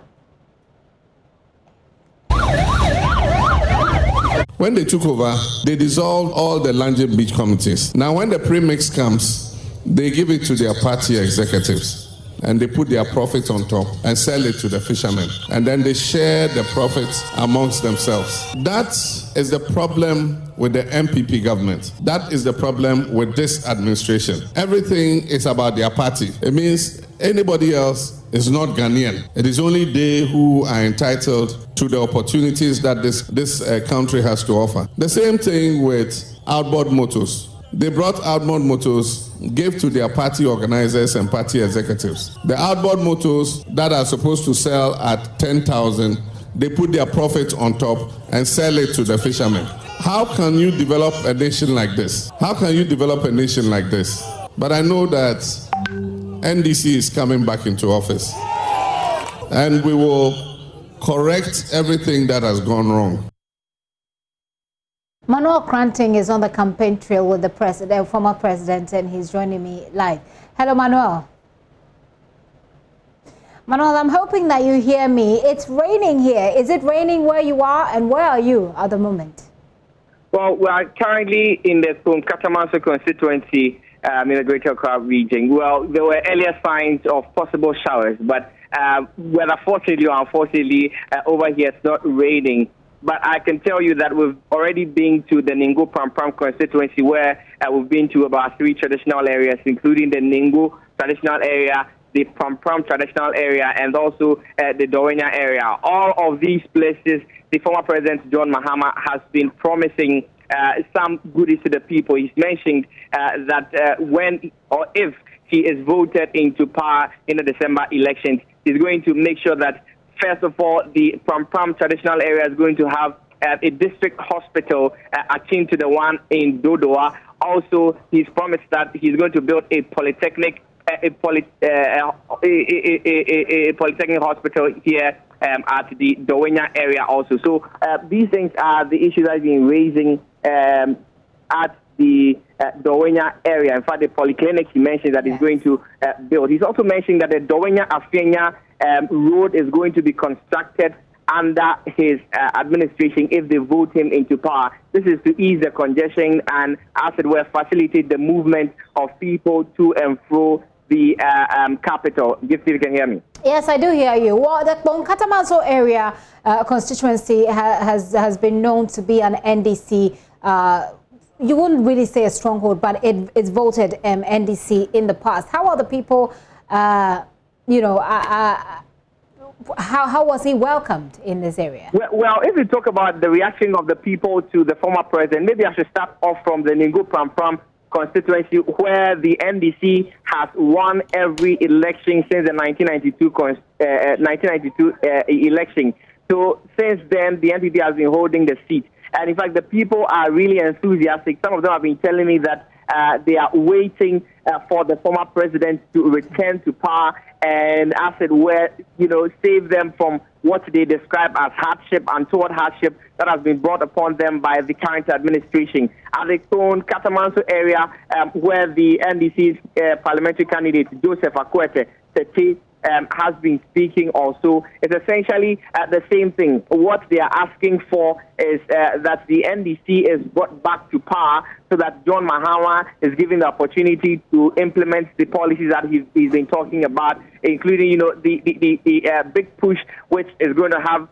When they took over, they dissolved all the Lanjing beach committees. Now when the premix comes, they give it to their party executives, and they put their profits on top and sell it to the fishermen. And then they share the profits amongst themselves. That is the problem with the MPP government. That is the problem with this administration. Everything is about their party. It means anybody else is not Ghanaian. It is only they who are entitled to the opportunities that this country has to offer. The same thing with outboard motors. They brought outboard motors, gave to their party organizers and party executives. The outboard motors that are supposed to sell at 10,000, they put their profit on top and sell it to the fishermen. How can you develop a nation like this? How can you develop a nation like this? But I know that NDC is coming back into office, and we will correct everything that has gone wrong. Manuel Kranting is on the campaign trail with the president, former president, and he's joining me live. Hello, Manuel. Manuel, I'm hoping that you hear me. It's raining here. Is it raining where you are, and where are you at the moment? Well, we are currently in the Katamanso constituency in the Greater Accra region. Well, there were earlier signs of possible showers, but whether fortunately or unfortunately, over here it's not raining. But I can tell you that we've already been to the Ningu Pram constituency, where we've been to about 3 traditional areas, including the Ningu traditional area, the Pram traditional area, and also the Dowenya area. All of these places, the former President John Mahama has been promising some goodies to the people. He's mentioned that when or if he is voted into power in the December elections, he's going to make sure that, first of all, the Pram traditional area is going to have a district hospital akin to the one in Dodoa. Also, he's promised that he's going to build a polytechnic hospital here at the Dowenya area also. So these things are the issues I've been raising at the Dowenya area. In fact, the polyclinic he mentioned that he's going to build. He's also mentioned that the Dowenya-Afenya road is going to be constructed under his administration if they vote him into power. This is to ease the congestion and, as it were, facilitate the movement of people to and fro the capital. If you can hear me. Yes, I do hear you. Well, the Katamanso area constituency has been known to be an NDC. You wouldn't really say a stronghold, but it's voted NDC in the past. How are the people, how was he welcomed in this area? Well, if you talk about the reaction of the people to the former president, maybe I should start off from the Ningu Pram constituency, where the NDC has won every election since the 1992 election. So since then, the NPP has been holding the seat. And in fact, the people are really enthusiastic. Some of them have been telling me that they are waiting for the former president to return to power and, as it were, save them from what they describe as hardship, untoward hardship that has been brought upon them by the current administration. At the Katamanso area, where the NDC's parliamentary candidate Joseph Akwete has been speaking also, it's essentially the same thing. What they are asking for is that the NDC is brought back to power so that John Mahama is given the opportunity to implement the policies that he's been talking about, including, the big push, which is going to have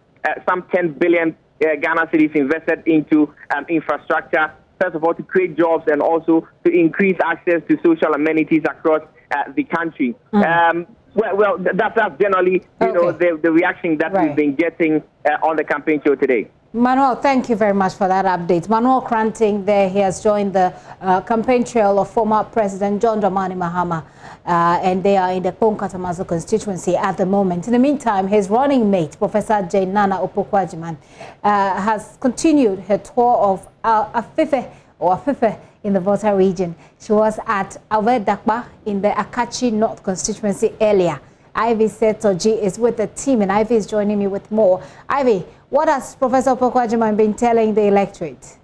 some 10 billion Ghana cedis invested into infrastructure, first of all, to create jobs and also to increase access to social amenities across the country. Well, that's generally, the reaction that we've been getting on the campaign show today. Manuel, thank you very much for that update. Manuel Kranting there, he has joined the campaign trail of former President John Dramani Mahama, and they are in the Katamanso constituency at the moment. In the meantime, his running mate, Professor Nana Opoku-Agyeman, has continued her tour of Afife in the Volta region. She was at Awe-Dakpa in the Akachi North constituency earlier. Ivy Setoji is with the team, and Ivy is joining me with more. Ivy, what has Professor Opoku-Agyeman been telling the electorate?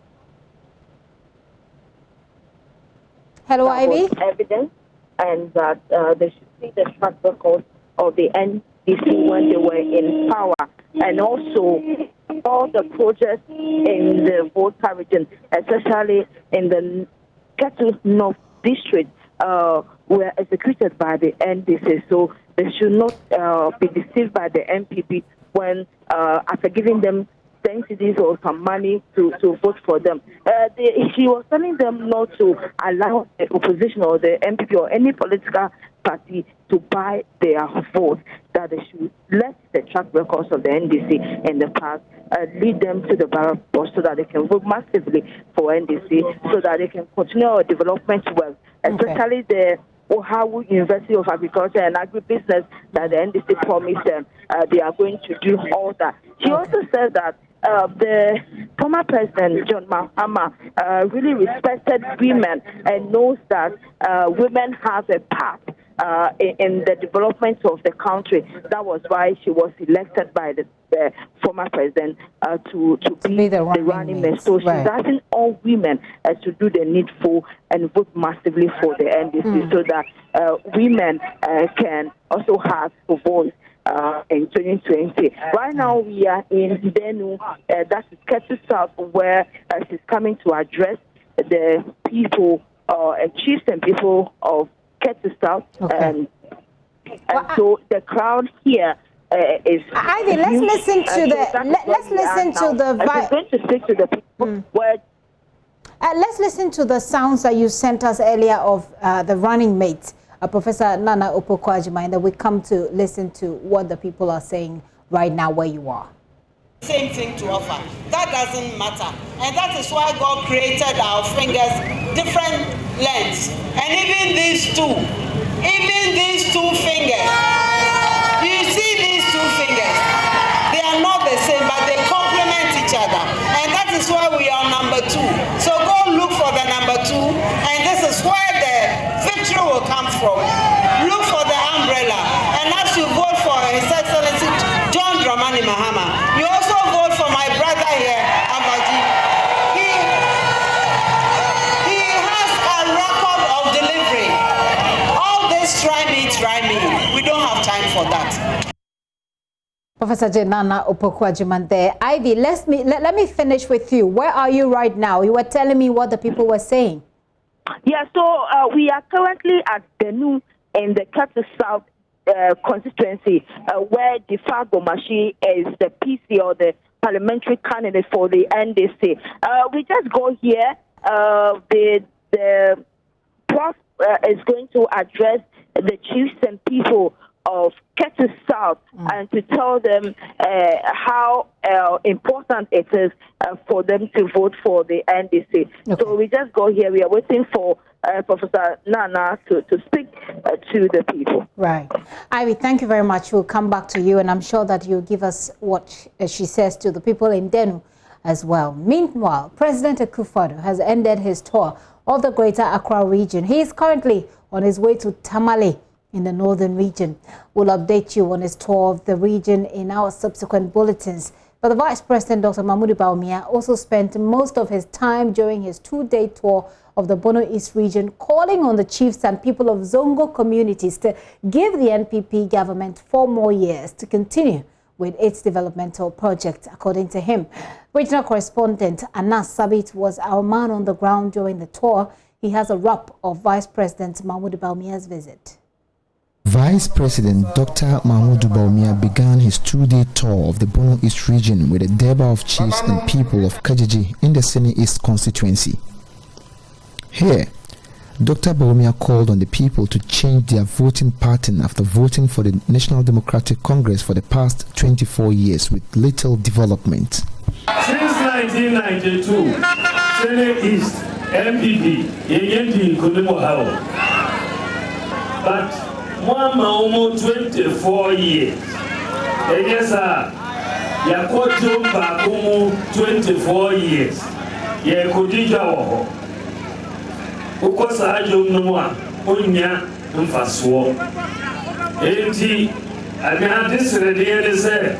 Hello, Ivy. Evidence, and that they should see the track record of the NDC when they were in power, and also all the projects in the Volta region, especially in the Ketu North district, were executed by the NDC. So they should not be deceived by the MPP when, after giving them 10 cedis or some money to vote for them. He was telling them not to allow the opposition or the MPP or any political Party to buy their vote, that they should let the track records of the NDC in the past lead them to the ballot box so that they can vote massively for NDC, so that they can continue our development work, especially the Ohawu University of Agriculture and Agribusiness that the NDC promised them. They are going to do all that. She also said that the former president, John Mahama, really respected women and knows that women have a part in the development of the country. That was why she was elected by the former president to be the running mate. So she's asking all women to do the needful and vote massively for the NDC so that women can also have a voice in 2020. Right now we are in Denu, that is Ketu South, where she's coming to address the people and chiefs and people of Ketu South. And so the crowd here is. Ivy, let's listen to the. Let's listen to the. I'm going to speak to the people where. Let's listen to the sounds that you sent us earlier of the running mate, Professor Nana Opoku-Agyeman, and then we come to listen to what the people are saying right now where you are. Same thing to offer. That doesn't matter. And that is why God created our fingers different lengths. And even these two fingers, you see these two fingers, they are not the same, but they complement each other. And that is why we are number 2. So go look for the number 2, and this is where the victory will come from. Look for the umbrella. And as you vote for His Excellency John Dramani Mahama, you also vote for my brother here, Abaji. He has a record of delivery. All this try me. We don't have time for that. Professor Nana Opoku-Agyeman there. Ivy, let me finish with you. Where are you right now? You were telling me what the people were saying. Yeah, so we are currently at Denu in the Ketu South constituency, where Difa Gomashi is the PC or the parliamentary candidate for the NDC. We just go here. The prof is going to address the chiefs and people of Ketu South and to tell them how important it is for them to vote for the NDC. Okay. So we just go here. We are waiting for Professor Nana to speak to the people. Right. Ivy, thank you very much. We'll come back to you, and I'm sure that you'll give us what she says to the people in Denu as well. Meanwhile, President Akufo-Addo has ended his tour of the Greater Accra region. He is currently on his way to Tamale in the northern region. We'll update you on his tour of the region in our subsequent bulletins. But the Vice President, Dr. Mahmoud Bawumia, also spent most of his time during his 2-day tour of the Bono East region, calling on the chiefs and people of Zongo communities to give the NPP government 4 more years to continue with its developmental project, according to him. Regional correspondent Anas Sabit was our man on the ground during the tour. He has a wrap of Vice President Mahmoud Bawumia's visit. Vice President Dr. Mahmoud Bawumia began his 2-day tour of the Bono East region with a Deba of chiefs and people of Kajiji in the Sene East constituency. Here, Dr. Bawumia called on the people to change their voting pattern after voting for the National Democratic Congress for the past 24 years with little development. Since 1992, Sene East, MPP, but one almost 24 years. Yes, sir. Yakojo Bakumu 24 years. Yakodija Waho. Ukosa Jomnoa, Unya, Mfaswo. Enti, I mean, this ready say,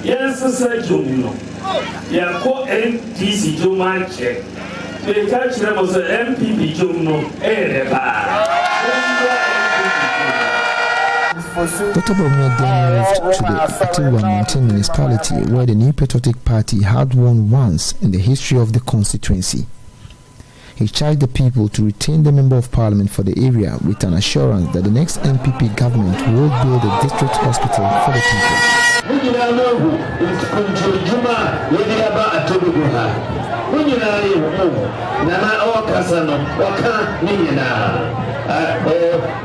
yes, sir, Jomno. Yako NTC Jomache. They catch them as an MPP Jomno, Dr. Bawumia then moved to the Atiwa Mountain municipality, where the New Patriotic Party had won once in the history of the constituency. He charged the people to retain the Member of Parliament for the area with an assurance that the next NPP government will build a district hospital for the people.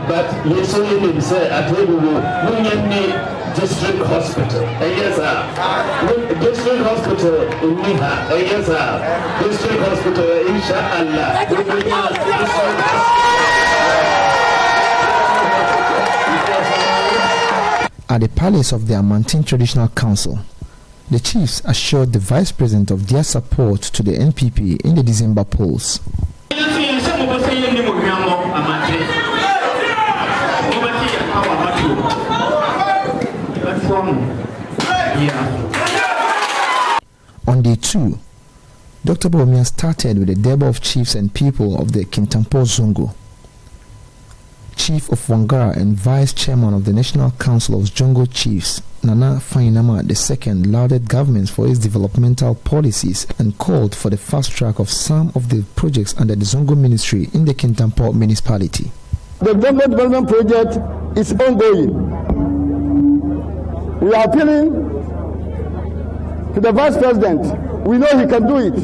But you saw him say at District Hospital. Yes, sir. District Hospital in Miha. Yes, sir. District Hospital, inshallah. At the palace of the Amantin Traditional Council, the chiefs assured the vice president of their support to the NPP in the December polls. On day 2, Dr. Bawumia started with the Deba of chiefs and people of the Kintampo Zongo. Chief of Wangara and Vice Chairman of the National Council of Zongo Chiefs, Nana Fainama II, lauded governments for its developmental policies and called for the fast track of some of the projects under the Zongo Ministry in the Kintampo municipality. The Zongo development project is ongoing. We are appealing to the Vice President. We know he can do it.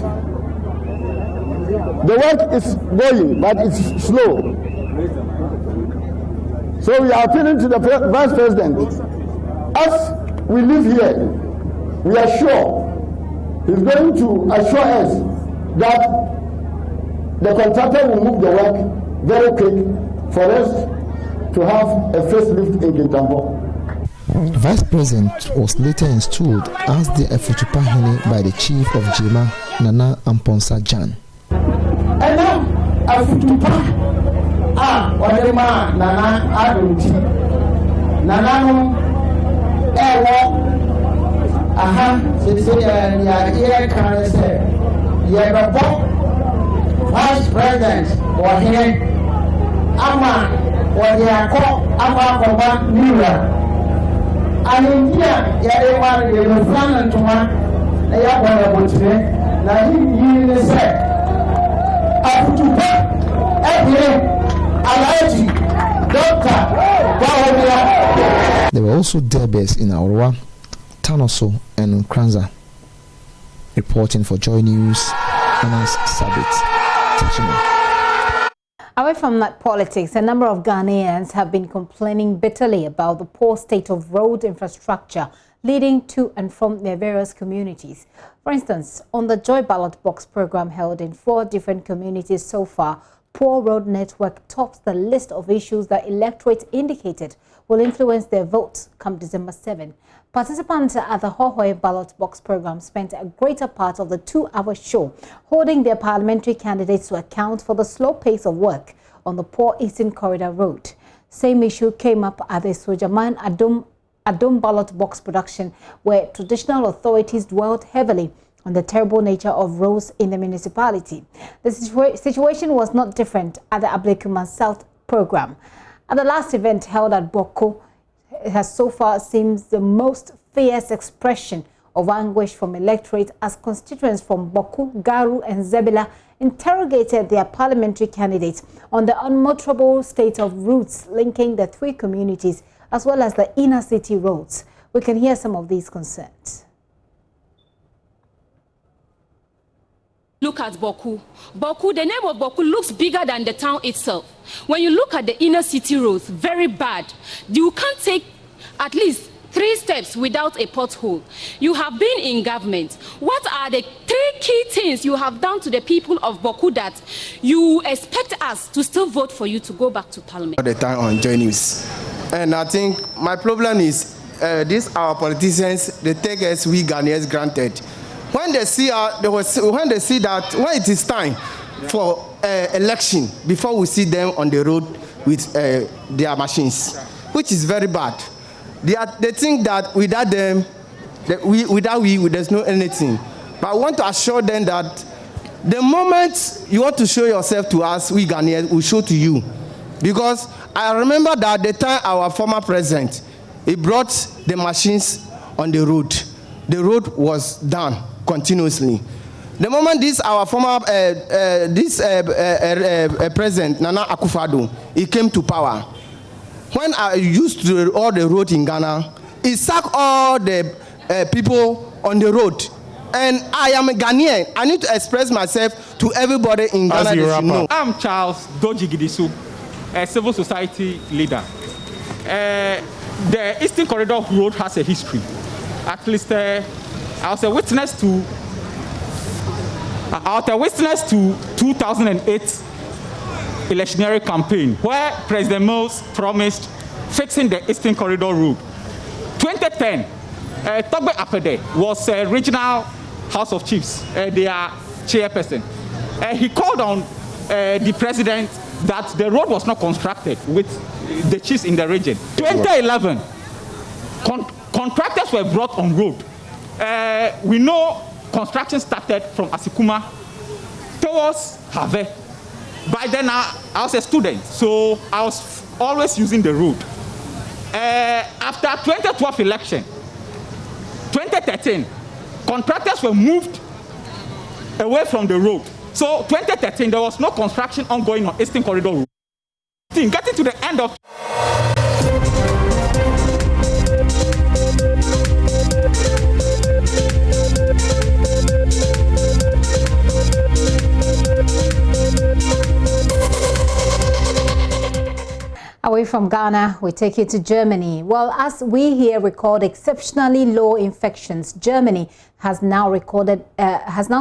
The work is going, but it's slow. So we are appealing to the Vice President. As we live here, we are sure he's going to assure us that the contractor will move the work very quick for us to have a facelift in Kintampo. The Vice President was later installed as the Afutupahene by the Chief of Jema, Nana Amponsa Jan. Wadema Nana Adunti Nanano aha ya can say Vice President or here ama ama Mira and India ya plan to man na he said There were also derbes in Aurora, Tanoso, and Nkranza. Reporting for JoyNews, Anas Sabit. Away from that politics, a number of Ghanaians have been complaining bitterly about the poor state of road infrastructure leading to and from their various communities. For instance, on the Joy Ballot Box program held in 4 different communities so far, poor road network tops the list of issues that electorates indicated will influence their votes come December 7. Participants at the Hohoe Ballot Box program spent a greater part of the 2-hour show holding their parliamentary candidates to account for the slow pace of work on the poor Eastern Corridor Road. Same issue came up at the Sojaman Adom Ballot Box production, where traditional authorities dwelled heavily on the terrible nature of roads in the municipality. The situation was not different at the Ablekuman South program. At the last event held at Boko, it has so far seems the most fierce expression of anguish from electorate as constituents from Boku, Garu and Zebila interrogated their parliamentary candidates on the unmotorable state of routes linking the 3 communities as well as the inner city roads. We can hear some of these concerns. Look at Boku. Boku, the name of Boku looks bigger than the town itself. When you look at the inner city roads, very bad. You can't take at least 3 steps without a pothole. You have been in government. What are the 3 key things you have done to the people of Boku that you expect us to still vote for you to go back to parliament? All the time on JoyNews. And I think my problem is these our politicians, they take us, we Ghanaians, granted. When they see that when it is time for election, before we see them on the road with their machines, which is very bad. They think that without them, there's no anything. But I want to assure them that the moment you want to show yourself to us, we Ghanaians will show to you. Because I remember that the time our former president, he brought the machines on the road. The road was done continuously. The moment this our former president Nana Akufo-Addo, he came to power. When I used all the road in Ghana, he sacked all the people on the road. And I am a Ghanaian. I need to express myself to everybody in Ghana. They should know. I'm Charles Doji Gidisu, a civil society leader. The Eastern Corridor Road has a history. At least I was a witness to 2008 electionary campaign where President Mills promised fixing the Eastern Corridor Road. 2010, Togbe Apede was a regional House of Chiefs, their chairperson. He called on the president that the road was not constructed with the chiefs in the region. 2011, contractors were brought on road. We know construction started from Asikuma towards Have. By then, I was a student, so I was always using the road. After 2012 election, 2013, contractors were moved away from the road. So 2013, there was no construction ongoing on Eastern Corridor Road. Getting to the end of Away from Ghana, we take you to Germany. Well, as we here record exceptionally low infections, Germany has now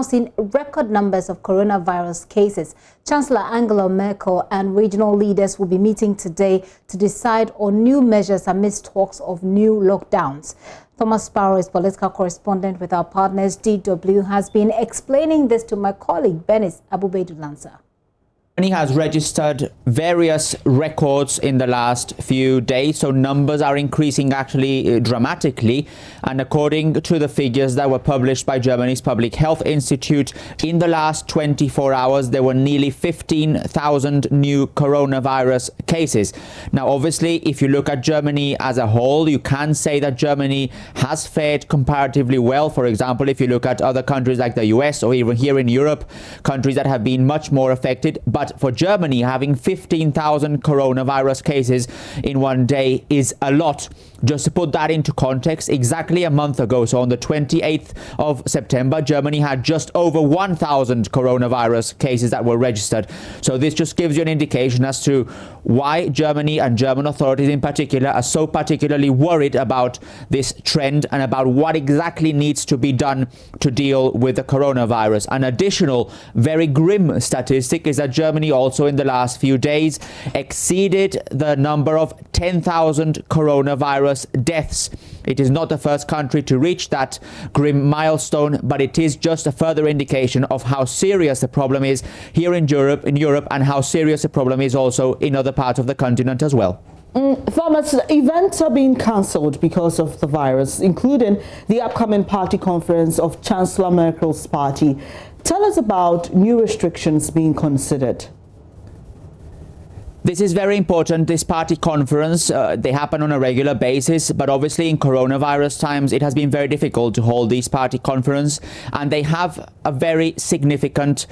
seen record numbers of coronavirus cases. Chancellor Angela Merkel and regional leaders will be meeting today to decide on new measures amidst talks of new lockdowns. Thomas Sparrow is political correspondent with our partners DW, has been explaining this to my colleague Benis Abubedu-Lansa. Germany has registered various records in the last few days, so numbers are increasing actually dramatically. And according to the figures that were published by Germany's Public Health Institute, in the last 24 hours there were nearly 15,000 new coronavirus cases. Now obviously, if you look at Germany as a whole, you can say that Germany has fared comparatively well. For example, if you look at other countries like the US or even here in Europe, countries that have been much more affected. But for Germany, having 15,000 coronavirus cases in one day is a lot. Just to put that into context, exactly a month ago, so on the 28th of September, Germany had just over 1,000 coronavirus cases that were registered. So this just gives you an indication as to why Germany and German authorities in particular are so particularly worried about this trend and about what exactly needs to be done to deal with the coronavirus. An additional very grim statistic is that Germany also in the last few days exceeded the number of 10,000 coronavirus deaths. It is not the first country to reach that grim milestone, but it is just a further indication of how serious the problem is here in Europe, and how serious the problem is also in other parts of the continent as well. Thomas, events are being cancelled because of the virus, including the upcoming party conference of Chancellor Merkel's party. Tell us about new restrictions being considered. This is very important, this party conference. They happen on a regular basis, but obviously in coronavirus times it has been very difficult to hold these party conference, and they have a very significant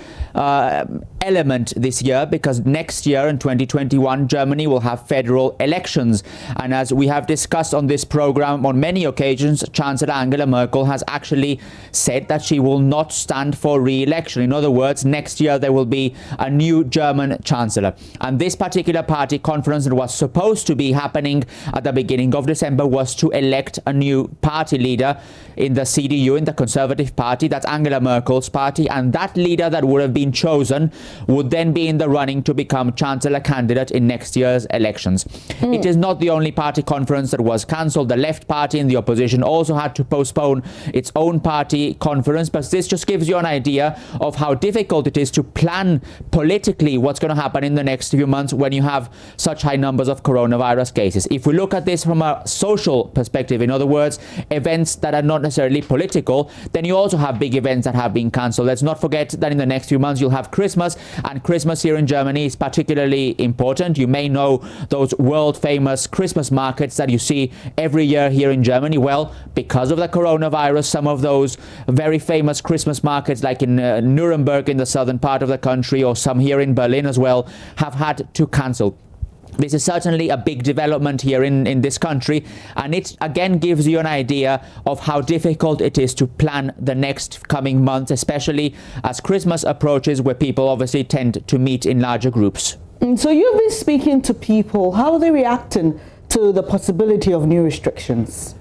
element this year, because next year in 2021 Germany will have federal elections, and as we have discussed on this program on many occasions, Chancellor Angela Merkel has actually said that she will not stand for re-election. In other words, next year there will be a new German chancellor, and this particular party conference that was supposed to be happening at the beginning of December was to elect a new party leader in the CDU, in the Conservative Party. That's Angela Merkel's party, and that leader that would have been chosen would then be in the running to become chancellor candidate in next year's elections. It is not the only party conference that was cancelled. The left party in the opposition also had to postpone its own party conference, but this just gives you an idea of how difficult it is to plan politically what's going to happen in the next few months when you have such high numbers of coronavirus cases. If we look at this from a social perspective, in other words, events that are not necessarily political, then you also have big events that have been cancelled. Let's not forget that in the next few months you'll have Christmas, and Christmas here in Germany is particularly important. You may know those world famous Christmas markets that you see every year here in Germany. Well, because of the coronavirus, some of those very famous Christmas markets, like in Nuremberg in the southern part of the country, or some here in Berlin as well, have had to cancel. This is certainly a big development here in this country, and it again gives you an idea of how difficult it is to plan the next coming months, especially as Christmas approaches, where people obviously tend to meet in larger groups. So you've been speaking to people. How are they reacting to the possibility of new restrictions?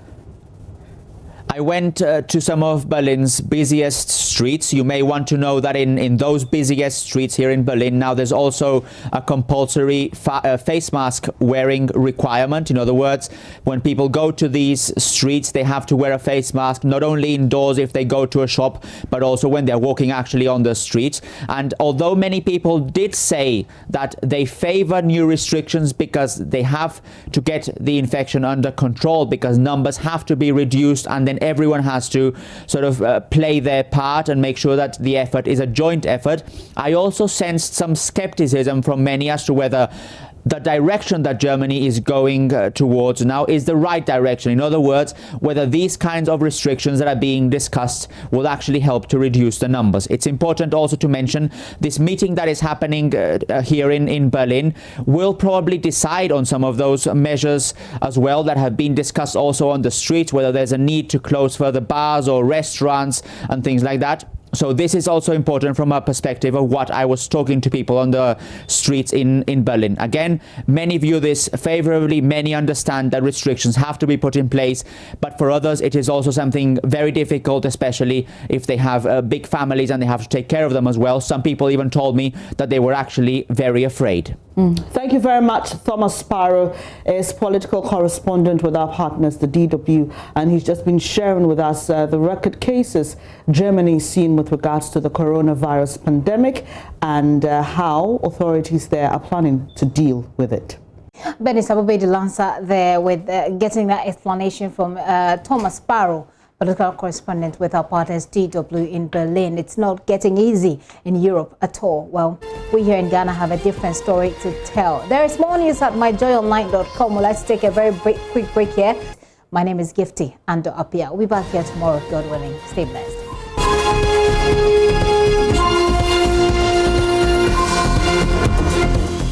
I went to some of Berlin's busiest streets. You may want to know that in those busiest streets here in Berlin, now there's also a compulsory face mask wearing requirement. In other words, when people go to these streets, they have to wear a face mask, not only indoors if they go to a shop, but also when they're walking actually on the streets. And although many people did say that they favor new restrictions because they have to get the infection under control, because numbers have to be reduced, and then everyone has to sort of play their part and make sure that the effort is a joint effort, I also sensed some skepticism from many as to whether the direction that Germany is going towards now is the right direction. In other words, whether these kinds of restrictions that are being discussed will actually help to reduce the numbers. It's important also to mention this meeting that is happening here in Berlin will probably decide on some of those measures as well that have been discussed also on the streets, whether there's a need to close further bars or restaurants and things like that. So this is also important from a perspective of what I was talking to people on the streets in Berlin. Again, many view this favorably. Many understand that restrictions have to be put in place. But for others, it is also something very difficult, especially if they have big families and they have to take care of them as well. Some people even told me that they were actually very afraid. Thank you very much. Thomas Sparrow is political correspondent with our partners, the DW, and he's just been sharing with us the record cases Germany is seeing with regards to the coronavirus pandemic and how authorities there are planning to deal with it. Benny Sabube de Lanza there with getting that explanation from Thomas Sparrow, political correspondent with our partners DW in Berlin. It's not getting easy in Europe at all. Well, we here in Ghana have a different story to tell. There is more news at myjoyonline.com. Well, let's take a very quick break here. My name is Gifty Ando Apia. We'll be back here tomorrow, God willing. Stay blessed.